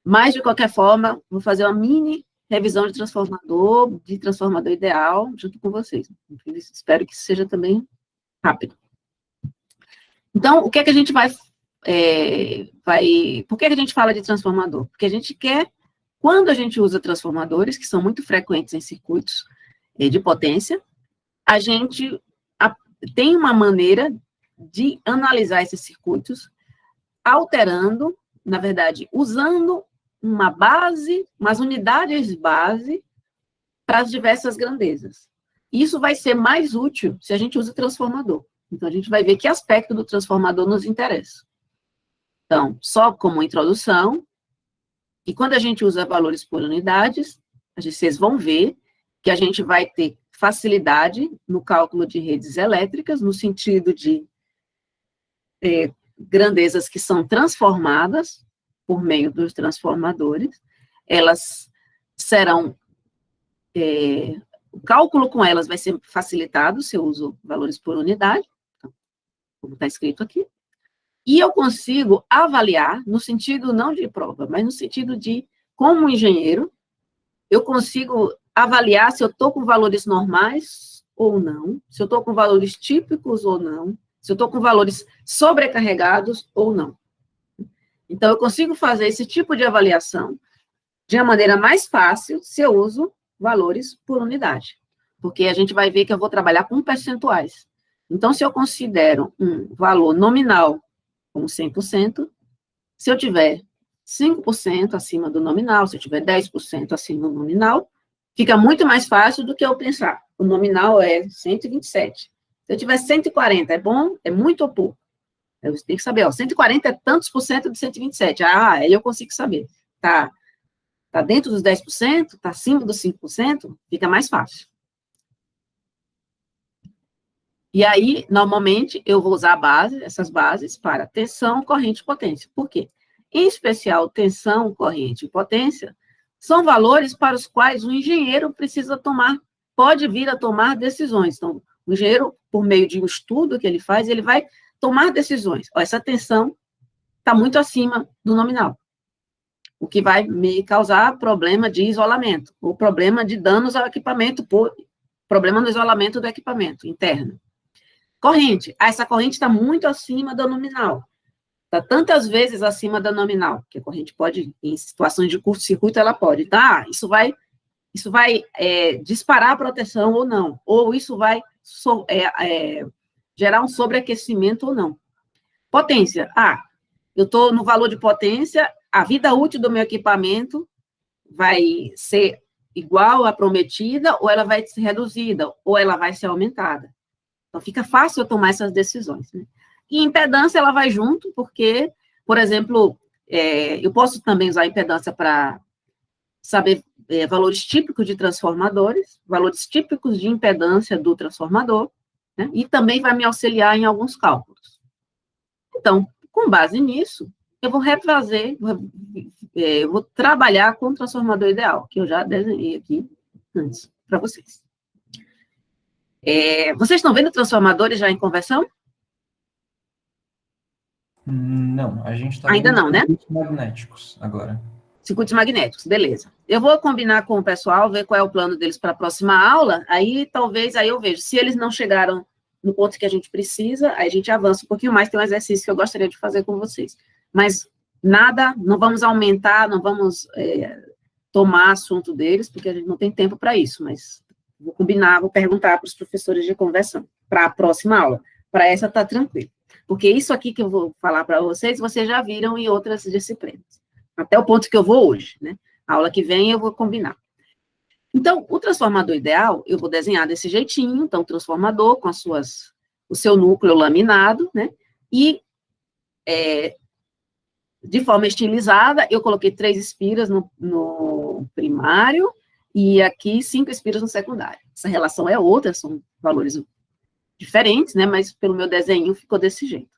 Mas, de qualquer forma, vou fazer uma mini revisão de transformador ideal, junto com vocês. Espero que seja também rápido. Então, o que é que a gente por que a gente fala de transformador? Porque a gente quer, quando a gente usa transformadores, que são muito frequentes em circuitos de potência, a gente tem uma maneira de analisar esses circuitos, alterando, na verdade, usando umas unidades base para as diversas grandezas. Isso vai ser mais útil se a gente usa transformador. Então, a gente vai ver que aspecto do transformador nos interessa. Então, só como introdução, e quando a gente usa valores por unidades, vocês vão ver que a gente vai ter facilidade no cálculo de redes elétricas, no sentido de grandezas que são transformadas por meio dos transformadores, elas serão... o cálculo com elas vai ser facilitado se eu uso valores por unidade, como está escrito aqui, e eu consigo avaliar, no sentido não de prova, mas no sentido de, como engenheiro, eu consigo avaliar se eu estou com valores normais ou não, se eu estou com valores típicos ou não, se eu estou com valores sobrecarregados ou não. Então, eu consigo fazer esse tipo de avaliação de uma maneira mais fácil se eu uso valores por unidade, porque a gente vai ver que eu vou trabalhar com percentuais. Então, se eu considero um valor nominal como 100%, se eu tiver 5% acima do nominal, se eu tiver 10% acima do nominal, fica muito mais fácil do que eu pensar. O nominal é 127. Se eu tiver 140, é bom? É muito ou pouco? Eu tenho que saber, 140 é tantos por cento de 127. Aí eu consigo saber. Tá Está dentro dos 10%? Está acima dos 5%? Fica mais fácil. E aí, normalmente, eu vou usar essas bases para tensão, corrente e potência. Por quê? Em especial, tensão, corrente e potência são valores para os quais o engenheiro pode vir a tomar decisões. Então, o engenheiro, por meio de um estudo que ele faz, ele vai tomar decisões. Essa tensão está muito acima do nominal, o que vai me causar problema de isolamento, ou problema de danos ao equipamento, problema no isolamento do equipamento interno. Corrente. Essa corrente está muito acima do nominal. Está tantas vezes acima da nominal, que a corrente pode, em situações de curto-circuito, ela pode. Tá, isso vai disparar a proteção ou não. Ou isso vai gerar um sobreaquecimento ou não. Potência. Eu estou no valor de potência, a vida útil do meu equipamento vai ser igual à prometida, ou ela vai ser reduzida, ou ela vai ser aumentada. Então, fica fácil eu tomar essas decisões, né? E impedância, ela vai junto, porque, por exemplo, eu posso também usar a impedância para saber valores típicos de transformadores, valores típicos de impedância do transformador, né? E também vai me auxiliar em alguns cálculos. Então, com base nisso, eu vou refazer, eu vou trabalhar com o transformador ideal, que eu já desenhei aqui antes para vocês. Vocês estão vendo transformadores já em conversão? Não, a gente está ainda não, né? Circuitos magnéticos agora. Circuitos magnéticos, beleza. Eu vou combinar com o pessoal, ver qual é o plano deles para a próxima aula, aí talvez eu vejo. Se eles não chegaram no ponto que a gente precisa, aí a gente avança um pouquinho mais, tem um exercício que eu gostaria de fazer com vocês. Mas nada, não vamos aumentar, não vamos tomar assunto deles, porque a gente não tem tempo para isso, mas vou combinar, vou perguntar para os professores de conversão, para a próxima aula. Para essa tá tranquilo. Porque isso aqui que eu vou falar para vocês já viram em outras disciplinas. Até o ponto que eu vou hoje, né? A aula que vem eu vou combinar. Então, o transformador ideal, eu vou desenhar desse jeitinho, então, o transformador com o seu núcleo laminado, né? E, de forma estilizada, eu coloquei 3 espiras no primário e aqui 5 espiras no secundário. Essa relação é outra, são valores diferentes, né? Mas pelo meu desenho ficou desse jeito.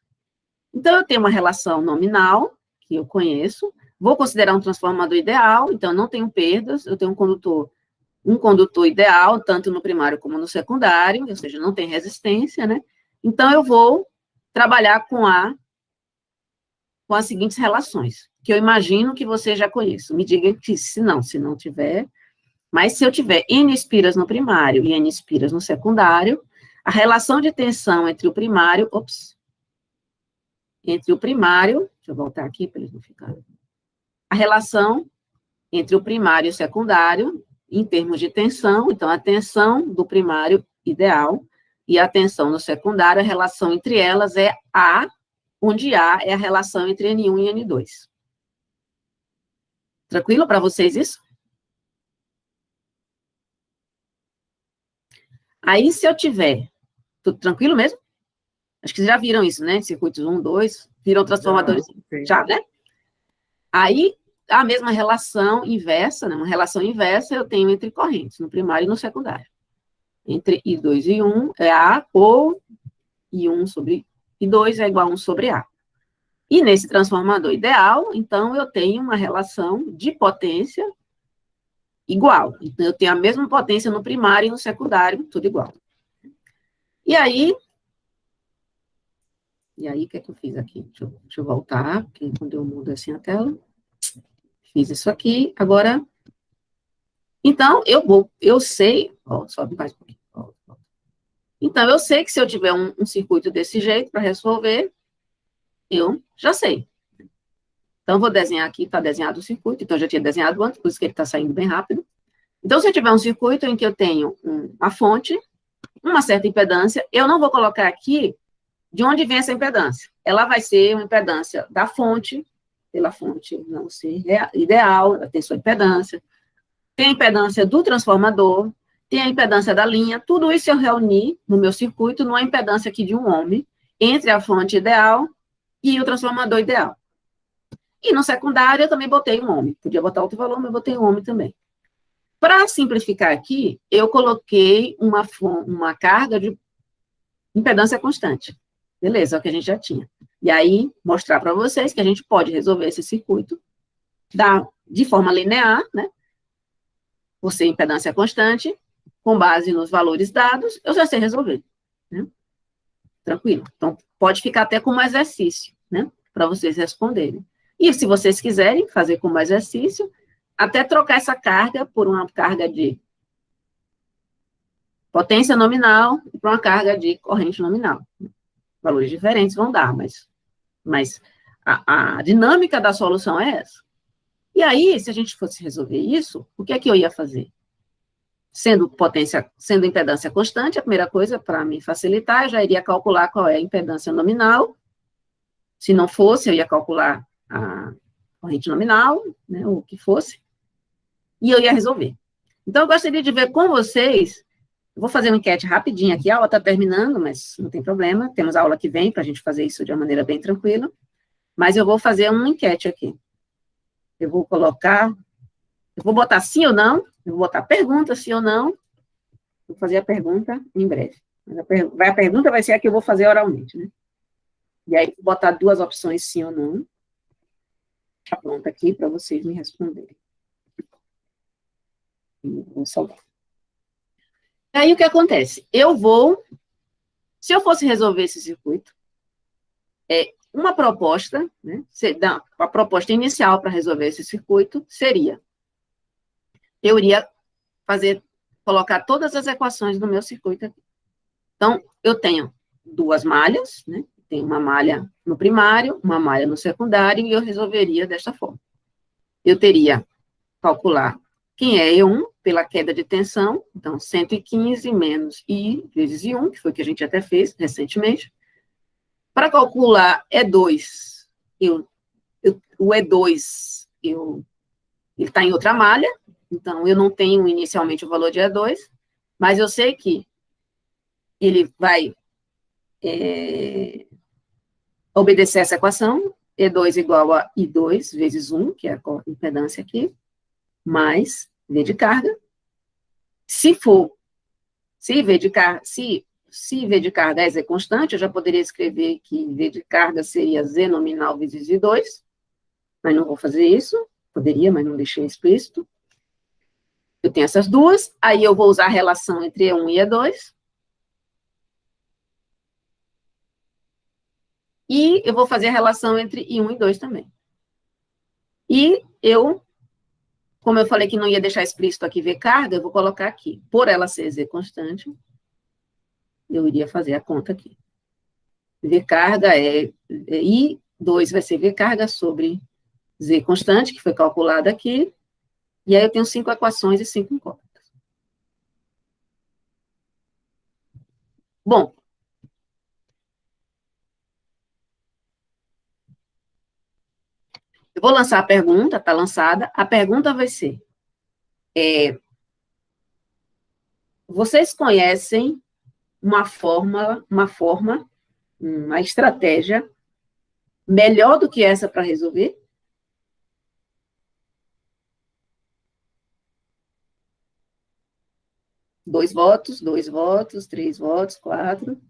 Então, eu tenho uma relação nominal, que eu conheço, vou considerar um transformador ideal, então eu não tenho perdas, eu tenho um condutor ideal, tanto no primário como no secundário, ou seja, não tem resistência, né? Então, eu vou trabalhar com as seguintes relações, que eu imagino que você já conheça. Me diga que se não tiver, mas se eu tiver N espiras no primário e N espiras no secundário, a relação de tensão entre o primário, deixa eu voltar aqui para eles não ficarem. A relação entre o primário e o secundário, em termos de tensão, então, a tensão do primário ideal e a tensão no secundário, a relação entre elas é A, onde A é a relação entre N1 e N2. Tranquilo para vocês isso? Aí, se eu tiver... Tudo tranquilo mesmo? Acho que vocês já viram isso, né? Circuitos 1, 2, viram transformadores. Já, né? Aí, a mesma relação inversa, né? Uma relação inversa eu tenho entre correntes, no primário e no secundário. Entre I2 e 1 é A, ou I1 sobre I2 é igual a 1 sobre A. E nesse transformador ideal, então, eu tenho uma relação de potência igual. Então, eu tenho a mesma potência no primário e no secundário, tudo igual. E aí, o que é que eu fiz aqui? Deixa eu voltar, porque quando eu mudo assim a tela, fiz isso aqui, agora, então, eu sei, sobe mais um pouquinho, então, eu sei que se eu tiver um circuito desse jeito para resolver, eu já sei. Então, vou desenhar aqui, está desenhado o circuito, então, eu já tinha desenhado antes, por isso que ele está saindo bem rápido. Então, se eu tiver um circuito em que eu tenho uma fonte, uma certa impedância, eu não vou colocar aqui de onde vem essa impedância. Ela vai ser uma impedância da fonte, pela fonte não ser ideal, ela tem sua impedância, tem a impedância do transformador, tem a impedância da linha, tudo isso eu reuni no meu circuito numa impedância aqui de 1 ohm, entre a fonte ideal e o transformador ideal. E no secundário eu também botei um ohm. Podia botar outro valor, mas eu botei um ohm também. Para simplificar aqui, eu coloquei uma carga de impedância constante. Beleza, é o que a gente já tinha. E aí, mostrar para vocês que a gente pode resolver esse circuito de forma linear, né? Por ser impedância constante, com base nos valores dados, eu já sei resolver. Né? Tranquilo. Então, pode ficar até como exercício, né? Para vocês responderem. E se vocês quiserem fazer como exercício, até trocar essa carga por uma carga de potência nominal e para uma carga de corrente nominal. Valores diferentes vão dar, mas a dinâmica da solução é essa. E aí, se a gente fosse resolver isso, o que é que eu ia fazer? Sendo impedância constante, a primeira coisa, para me facilitar, eu já iria calcular qual é a impedância nominal. Se não fosse, eu ia calcular a corrente nominal, né, o que fosse, e eu ia resolver. Então, eu gostaria de ver com vocês, eu vou fazer uma enquete rapidinha aqui, a aula está terminando, mas não tem problema, temos aula que vem para a gente fazer isso de uma maneira bem tranquila, mas eu vou fazer uma enquete aqui. Eu vou botar sim ou não, eu vou botar pergunta, sim ou não, vou fazer a pergunta em breve. A pergunta vai ser a que eu vou fazer oralmente, né? E aí, vou botar duas opções, sim ou não, está pronta aqui para vocês me responderem. Vou salvar. E aí, o que acontece? Se eu fosse resolver esse circuito, uma proposta, né, a proposta inicial para resolver esse circuito seria, eu iria colocar todas as equações do meu circuito aqui. Então, eu tenho duas malhas, né, tem uma malha no primário, uma malha no secundário, e eu resolveria desta forma. Eu teria calcular quem é E1 pela queda de tensão, então 115 menos I vezes I1, que foi o que a gente até fez recentemente. Para calcular E2, o E2, ele está em outra malha, então eu não tenho inicialmente o valor de E2, mas eu sei que ele vai obedecer essa equação, E2 igual a I2 vezes 1, que é a impedância aqui, mais V de carga. Se V de carga é Z constante, eu já poderia escrever que V de carga seria Z nominal vezes I2, mas não vou fazer isso. Poderia, mas não deixei explícito. Eu tenho essas duas, aí eu vou usar a relação entre E1 e E2. E eu vou fazer a relação entre I1 e 2 também. E como eu falei que não ia deixar explícito aqui V carga, eu vou colocar aqui. Por ela ser Z constante, eu iria fazer a conta aqui. V carga I2 vai ser V carga sobre Z constante, que foi calculada aqui. E aí eu tenho 5 equações e 5 incógnitas. Bom, eu vou lançar a pergunta, está lançada. A pergunta vai ser, vocês conhecem uma estratégia melhor do que essa para resolver? Dois votos, 3 votos, 4.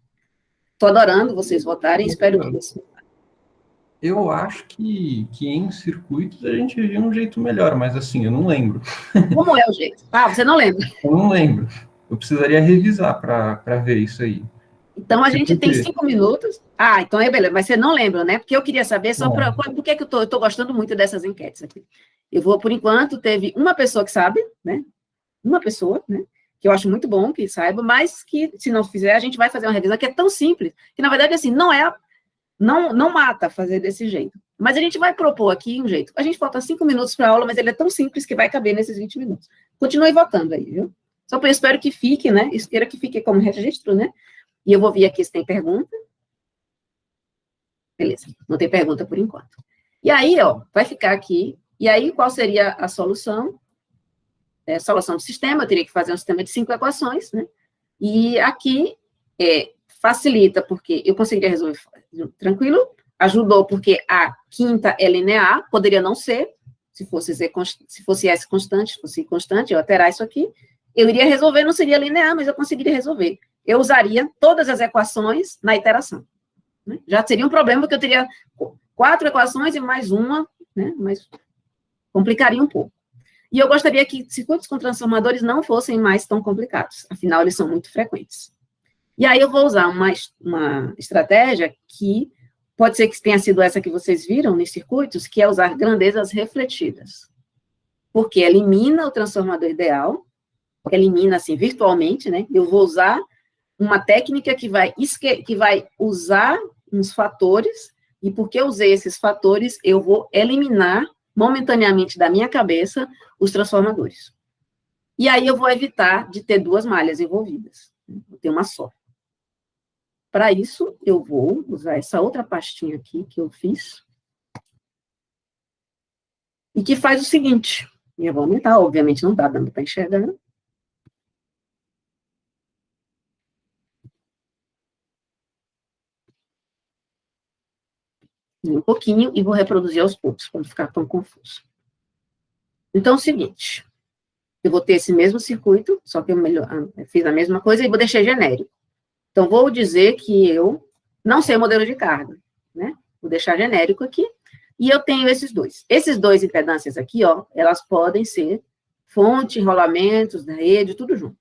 Estou adorando vocês votarem, espero que vocês... Eu acho que em circuitos a gente viu um jeito melhor, mas assim, eu não lembro. Como é o jeito? Ah, você não lembra? Eu não lembro. Eu precisaria revisar para ver isso aí. Então, a gente tem 5 minutos. Ah, então é beleza, mas você não lembra, né? Porque eu queria saber só por que eu estou gostando muito dessas enquetes aqui. Eu vou, por enquanto, teve uma pessoa que sabe, né? Uma pessoa, né? Que eu acho muito bom que saiba, mas que, se não fizer, a gente vai fazer uma revisão que é tão simples, que, na verdade, assim, não mata fazer desse jeito. Mas a gente vai propor aqui um jeito. A gente falta 5 minutos para a aula, mas ele é tão simples que vai caber nesses 20 minutos. Continue votando aí, viu? Só que eu espero que fique, né? Espero que fique como registro, né? E eu vou ver aqui se tem pergunta. Beleza, não tem pergunta por enquanto. E aí, ó, vai ficar aqui. E aí, qual seria a solução? Solução do sistema, eu teria que fazer um sistema de 5 equações, né? E aqui facilita, porque eu conseguiria resolver tranquilo, ajudou porque a quinta é linear, poderia não ser, se fosse S constante, se fosse I constante, eu alterar isso aqui, eu iria resolver, não seria linear, mas eu conseguiria resolver. Eu usaria todas as equações na iteração. Né? Já seria um problema, porque eu teria 4 equações e mais uma, né? Mas complicaria um pouco. E eu gostaria que circuitos com transformadores não fossem mais tão complicados, afinal, eles são muito frequentes. E aí eu vou usar uma estratégia que pode ser que tenha sido essa que vocês viram nos circuitos, que é usar grandezas refletidas. Porque elimina o transformador ideal, elimina, assim, virtualmente, né? Eu vou usar uma técnica que vai usar uns fatores, e porque eu usei esses fatores, eu vou eliminar momentaneamente da minha cabeça os transformadores. E aí eu vou evitar de ter 2 malhas envolvidas. Vou ter uma só. Para isso, eu vou usar essa outra pastinha aqui que eu fiz. E que faz o seguinte. Eu vou aumentar, obviamente não está dando para enxergar. Um pouquinho e vou reproduzir aos poucos, para não ficar tão confuso. Então, é o seguinte. Eu vou ter esse mesmo circuito, só que eu fiz a mesma coisa e vou deixar genérico. Então, vou dizer que eu não sei o modelo de carga, né? Vou deixar genérico aqui. E eu tenho esses dois. Esses 2 impedâncias aqui, ó, elas podem ser fonte, rolamentos da rede, tudo junto.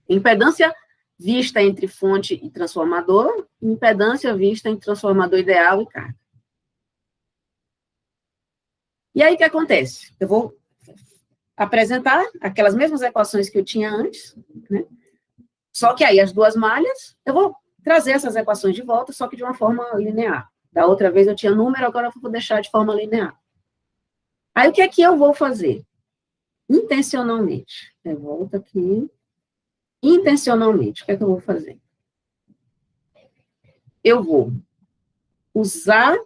Impedância vista entre fonte e transformador, e impedância vista entre transformador ideal e carga. E aí, o que acontece? Eu vou apresentar aquelas mesmas equações que eu tinha antes, né? Só que aí, as 2 malhas, eu vou trazer essas equações de volta, só que de uma forma linear. Da outra vez eu tinha número, agora eu vou deixar de forma linear. Aí, o que é que eu vou fazer? Intencionalmente. Eu volto aqui. Intencionalmente, o que é que eu vou fazer? Eu vou usar...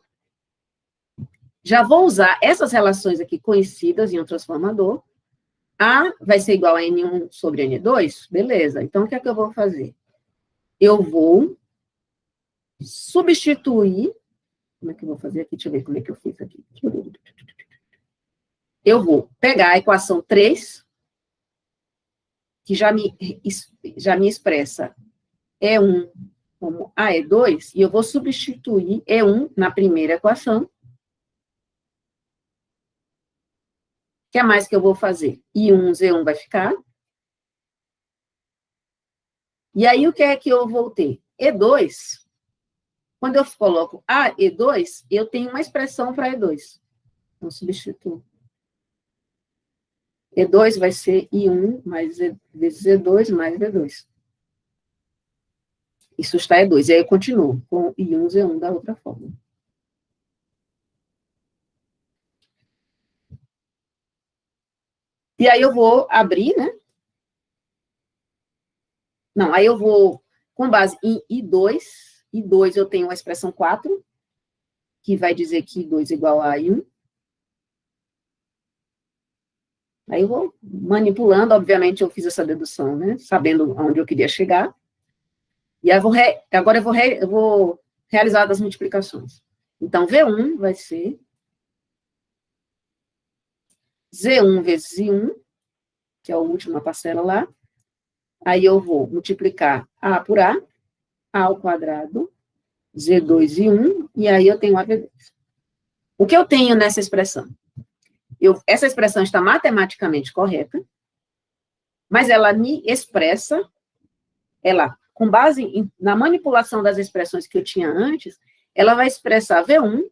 Já vou usar essas relações aqui conhecidas em um transformador. A vai ser igual a N1 sobre N2, beleza. Então, o que é que eu vou fazer? Eu vou substituir... Como é que eu vou fazer aqui? Deixa eu ver como é que eu fiz aqui. Eu vou pegar a equação 3, que já me expressa E1 como AE2, e eu vou substituir E1 na primeira equação. O que é mais que eu vou fazer? I1, Z1 vai ficar. E aí, o que é que eu vou ter? E2, quando eu coloco A, E2, eu tenho uma expressão para E2. Então, substituo. E2 vai ser I1 mais vezes E2 mais V2. Isso está E2. E aí eu continuo com I1, Z1 da outra forma. E aí eu vou abrir, né? Não, aí eu vou, com base em I2 eu tenho a expressão 4, que vai dizer que I2 é igual a I1. Aí eu vou manipulando, obviamente eu fiz essa dedução, né? Sabendo aonde eu queria chegar. E aí agora eu vou realizar as multiplicações. Então, V1 vai ser Z1 vezes I1, que é a última parcela lá. Aí eu vou multiplicar A por A ao quadrado, Z2 e 1, e aí eu tenho AV2. O que eu tenho nessa expressão? Essa expressão está matematicamente correta, mas ela me expressa, com base na manipulação das expressões que eu tinha antes, ela vai expressar V1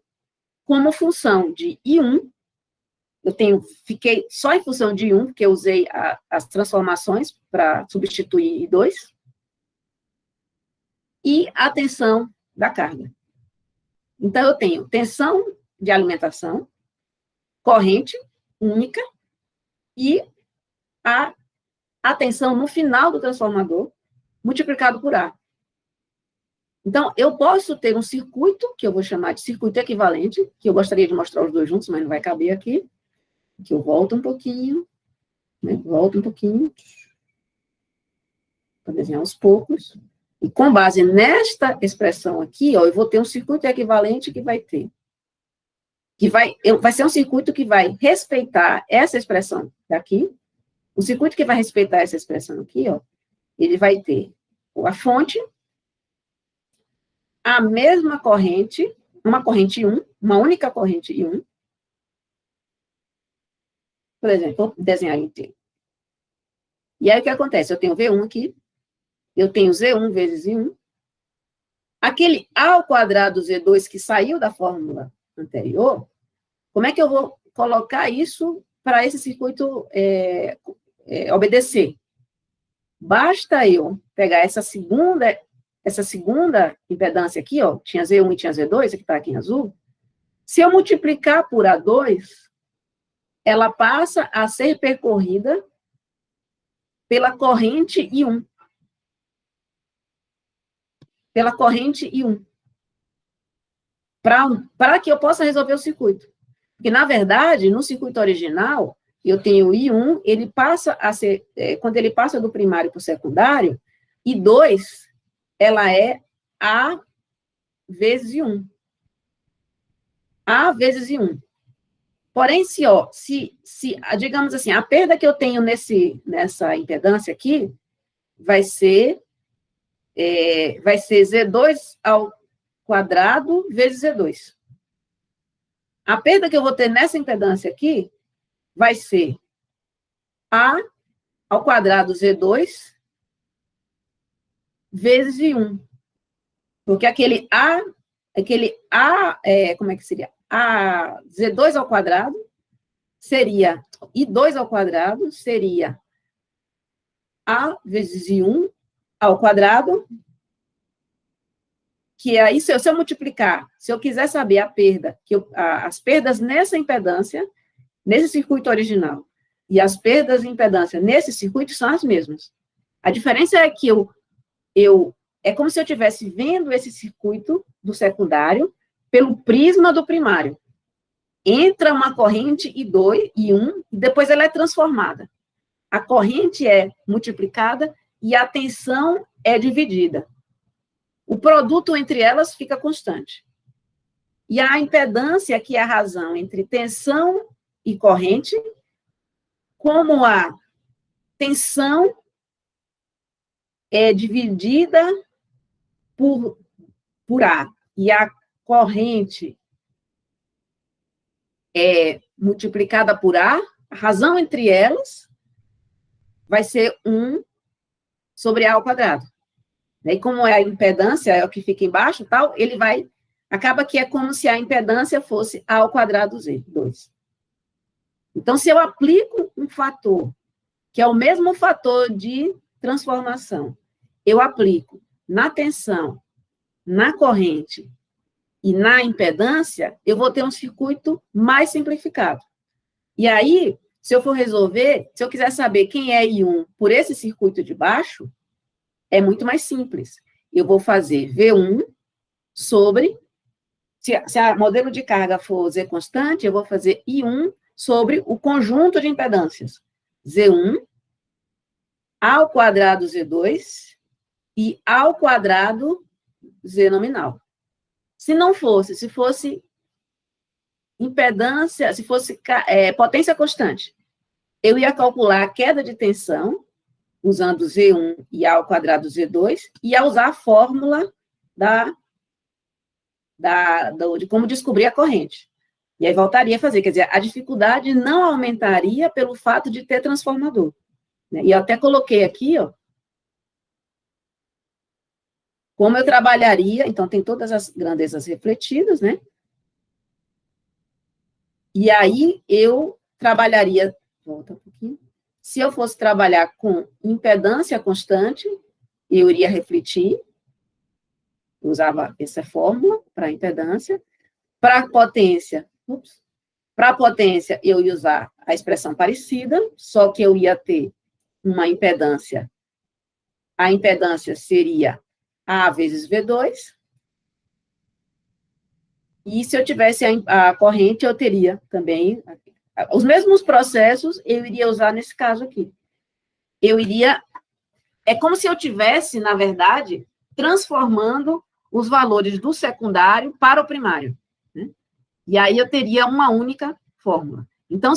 como função de I1. Fiquei só em função de I1, porque eu usei as transformações para substituir I2, e a tensão da carga. Então, eu tenho tensão de alimentação, corrente única, e a tensão no final do transformador, multiplicado por A. Então, eu posso ter um circuito, que eu vou chamar de circuito equivalente, que eu gostaria de mostrar os dois juntos, mas não vai caber aqui, que eu volto um pouquinho, né? Volto um pouquinho, para desenhar aos poucos. E com base nesta expressão aqui, ó, eu vou ter um circuito equivalente que vai ser um circuito que vai respeitar essa expressão daqui. O circuito que vai respeitar essa expressão aqui, ó, ele vai ter a fonte, a mesma corrente, uma corrente I, uma única corrente I. Por exemplo, vou desenhar inteiro. E aí, o que acontece? Eu tenho V1 aqui, eu tenho Z1 vezes I1. Aquele A ao quadrado Z2 que saiu da fórmula anterior, como é que eu vou colocar isso para esse circuito obedecer? Basta eu pegar essa segunda impedância aqui, ó, tinha Z1 e tinha Z2, aqui está aqui em azul. Se eu multiplicar por A2, ela passa a ser percorrida pela corrente I1. Pela corrente I1. Para que eu possa resolver o circuito. Porque, na verdade, no circuito original, eu tenho I1, ele passa a ser, quando ele passa do primário para o secundário, I2, ela é A vezes I1. A vezes I1. Porém, digamos assim, a perda que eu tenho nessa impedância aqui vai ser Z2 ao quadrado vezes Z2. A perda que eu vou ter nessa impedância aqui vai ser A ao quadrado Z2 vezes I1. Porque aquele A, como é que seria? A Z2 ao quadrado seria, I2 ao quadrado seria A vezes I1 ao quadrado, que aí, se eu multiplicar, se eu quiser saber a perda, as perdas nessa impedância, nesse circuito original, e as perdas de impedância nesse circuito são as mesmas. A diferença é que é como se eu estivesse vendo esse circuito do secundário pelo prisma do primário. Entra uma corrente I2, I1, e depois ela é transformada. A corrente é multiplicada e a tensão é dividida. O produto entre elas fica constante. E a impedância, que é a razão entre tensão e corrente, como a tensão é dividida por A, e a corrente é multiplicada por A razão entre elas vai ser 1 sobre A ao quadrado. E como é a impedância, é o que fica embaixo, tal, acaba que é como se a impedância fosse A ao quadrado Z2. Então, se eu aplico um fator, que é o mesmo fator de transformação, eu aplico na tensão, na corrente e na impedância, eu vou ter um circuito mais simplificado. E aí, se eu for resolver, se eu quiser saber quem é I1 por esse circuito de baixo, é muito mais simples. Eu vou fazer V1 sobre, se a modelo de carga for Z constante, eu vou fazer I1 sobre o conjunto de impedâncias. Z1 ao quadrado Z2 e ao quadrado Z nominal. Se fosse impedância, se fosse potência constante, eu ia calcular a queda de tensão, usando Z1 e A ao quadrado Z2, e ia usar a fórmula de como descobrir a corrente. E aí voltaria a fazer, quer dizer, a dificuldade não aumentaria pelo fato de ter transformador. Né? E eu até coloquei aqui, ó, como eu trabalharia, então tem todas as grandezas refletidas, né? E aí eu trabalharia, volta um pouquinho, se eu fosse trabalhar com impedância constante, eu iria refletir, usava essa fórmula para impedância, para potência, eu ia usar a expressão parecida, só que eu ia ter uma impedância, a impedância seria A vezes V2, e se eu tivesse a corrente, eu teria também os mesmos processos, eu iria usar nesse caso aqui. É como se eu tivesse, na verdade, transformando os valores do secundário para o primário, né? E aí eu teria uma única fórmula. Então,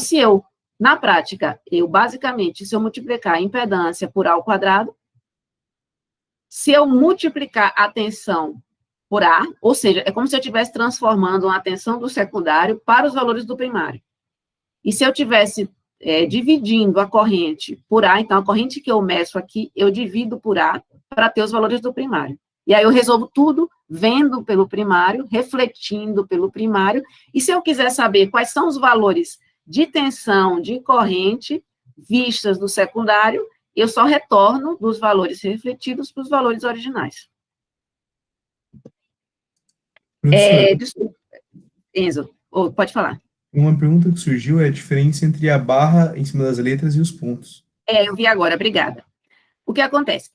na prática, basicamente, se eu multiplicar a impedância por A ao quadrado, se eu multiplicar a tensão por A, ou seja, é como se eu estivesse transformando a tensão do secundário para os valores do primário. E se eu estivesse dividindo a corrente por A, então a corrente que eu meço aqui, eu divido por A para ter os valores do primário. E aí eu resolvo tudo vendo pelo primário, refletindo pelo primário, e se eu quiser saber quais são os valores de tensão, de corrente, vistas do secundário, eu só retorno dos valores refletidos para os valores originais. Desculpa, Enzo, pode falar. Uma pergunta que surgiu é a diferença entre a barra em cima das letras e os pontos. Eu vi agora, obrigada. O que acontece?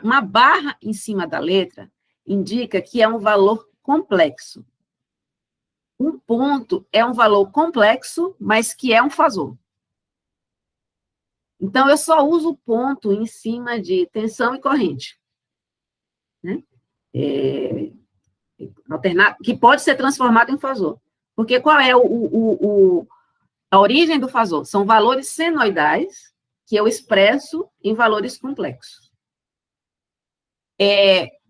Uma barra em cima da letra indica que é um valor complexo. Um ponto é um valor complexo, mas que é um fasor. Então, eu só uso ponto em cima de tensão e corrente, né? Que pode ser transformado em fasor. Porque qual é a origem do fasor? São valores senoidais que eu expresso em valores complexos.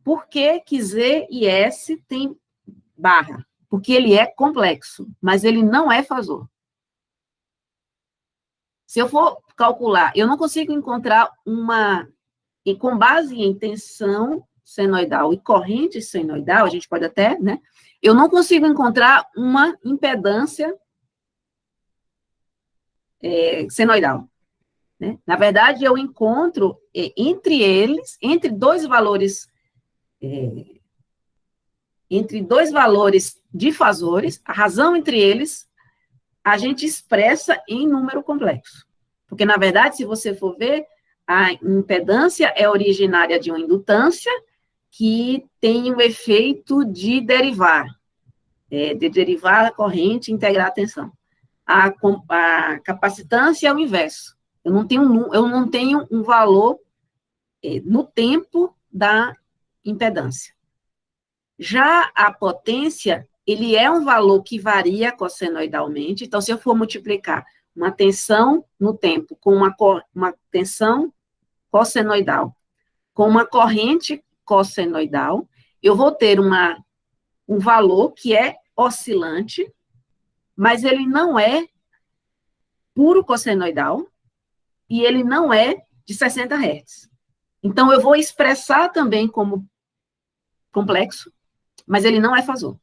Por que Z e S tem barra? Porque ele é complexo, mas ele não é fasor. Se eu for calcular, eu não consigo encontrar e com base em tensão senoidal e corrente senoidal, a gente pode até, né? Eu não consigo encontrar uma impedância senoidal, né? Na verdade, eu encontro entre eles, entre dois valores de fasores, a razão entre eles, a gente expressa em número complexo. Porque, na verdade, se você for ver, a impedância é originária de uma indutância que tem o efeito de derivar a corrente e integrar a tensão. A capacitância é o inverso. Eu não tenho um valor no tempo da impedância. Já a potência, ele é um valor que varia cossenoidalmente. Então, se eu for multiplicar uma tensão no tempo com uma tensão cossenoidal, com uma corrente cossenoidal, eu vou ter um valor que é oscilante, mas ele não é puro cossenoidal e ele não é de 60 Hz. Então, eu vou expressar também como complexo, mas ele não é fasor.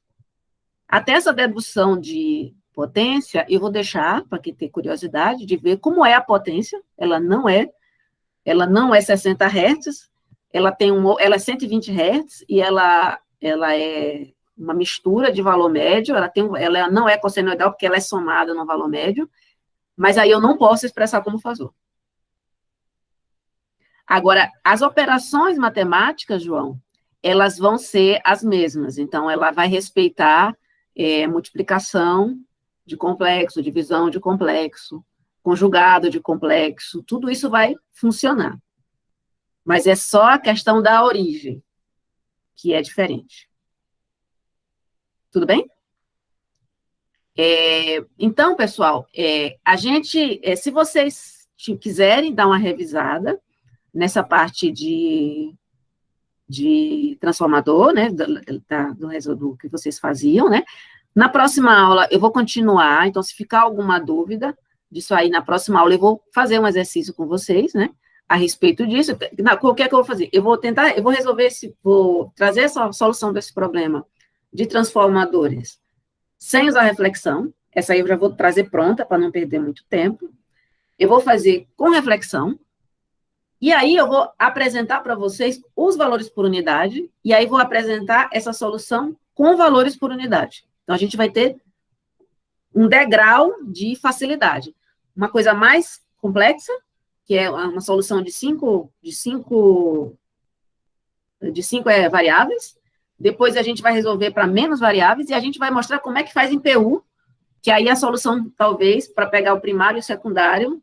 Até essa dedução de potência, eu vou deixar, para quem tem curiosidade, de ver como é a potência. Ela não é 60 Hz, ela é 120 Hz, e ela é uma mistura de valor médio, ela não é cossenoidal, porque ela é somada no valor médio, mas aí eu não posso expressar como fasor. Agora, as operações matemáticas, João, elas vão ser as mesmas. Então, ela vai respeitar multiplicação de complexo, divisão de complexo, conjugado de complexo, tudo isso vai funcionar. Mas é só a questão da origem que é diferente. Tudo bem? Então, pessoal, se vocês quiserem dar uma revisada nessa parte de transformador, né, do que vocês faziam, né, na próxima aula eu vou continuar, então se ficar alguma dúvida disso aí, na próxima aula eu vou fazer um exercício com vocês, né, a respeito disso. O que é que eu vou fazer? Eu vou vou trazer essa solução desse problema de transformadores sem usar reflexão. Essa aí eu já vou trazer pronta, para não perder muito tempo. Eu vou fazer com reflexão, e aí eu vou apresentar para vocês os valores por unidade, e aí vou apresentar essa solução com valores por unidade. Então, a gente vai ter um degrau de facilidade. Uma coisa mais complexa, que é uma solução de cinco variáveis. Depois a gente vai resolver para menos variáveis, e a gente vai mostrar como é que faz em PU, que aí a solução, talvez, para pegar o primário e o secundário,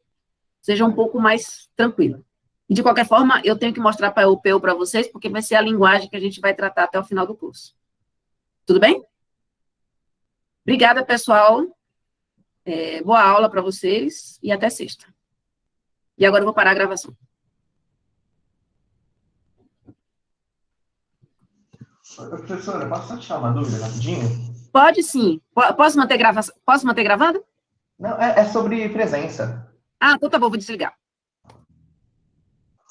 seja um pouco mais tranquila. E, de qualquer forma, eu tenho que mostrar para o PU para vocês, porque vai ser a linguagem que a gente vai tratar até o final do curso. Tudo bem? Obrigada, pessoal. Boa aula para vocês e até sexta. E agora eu vou parar a gravação. Professora, posso só tirar uma dúvida rapidinho? Pode sim. Posso manter gravado? Não, é sobre presença. Ah, então tá bom, vou desligar.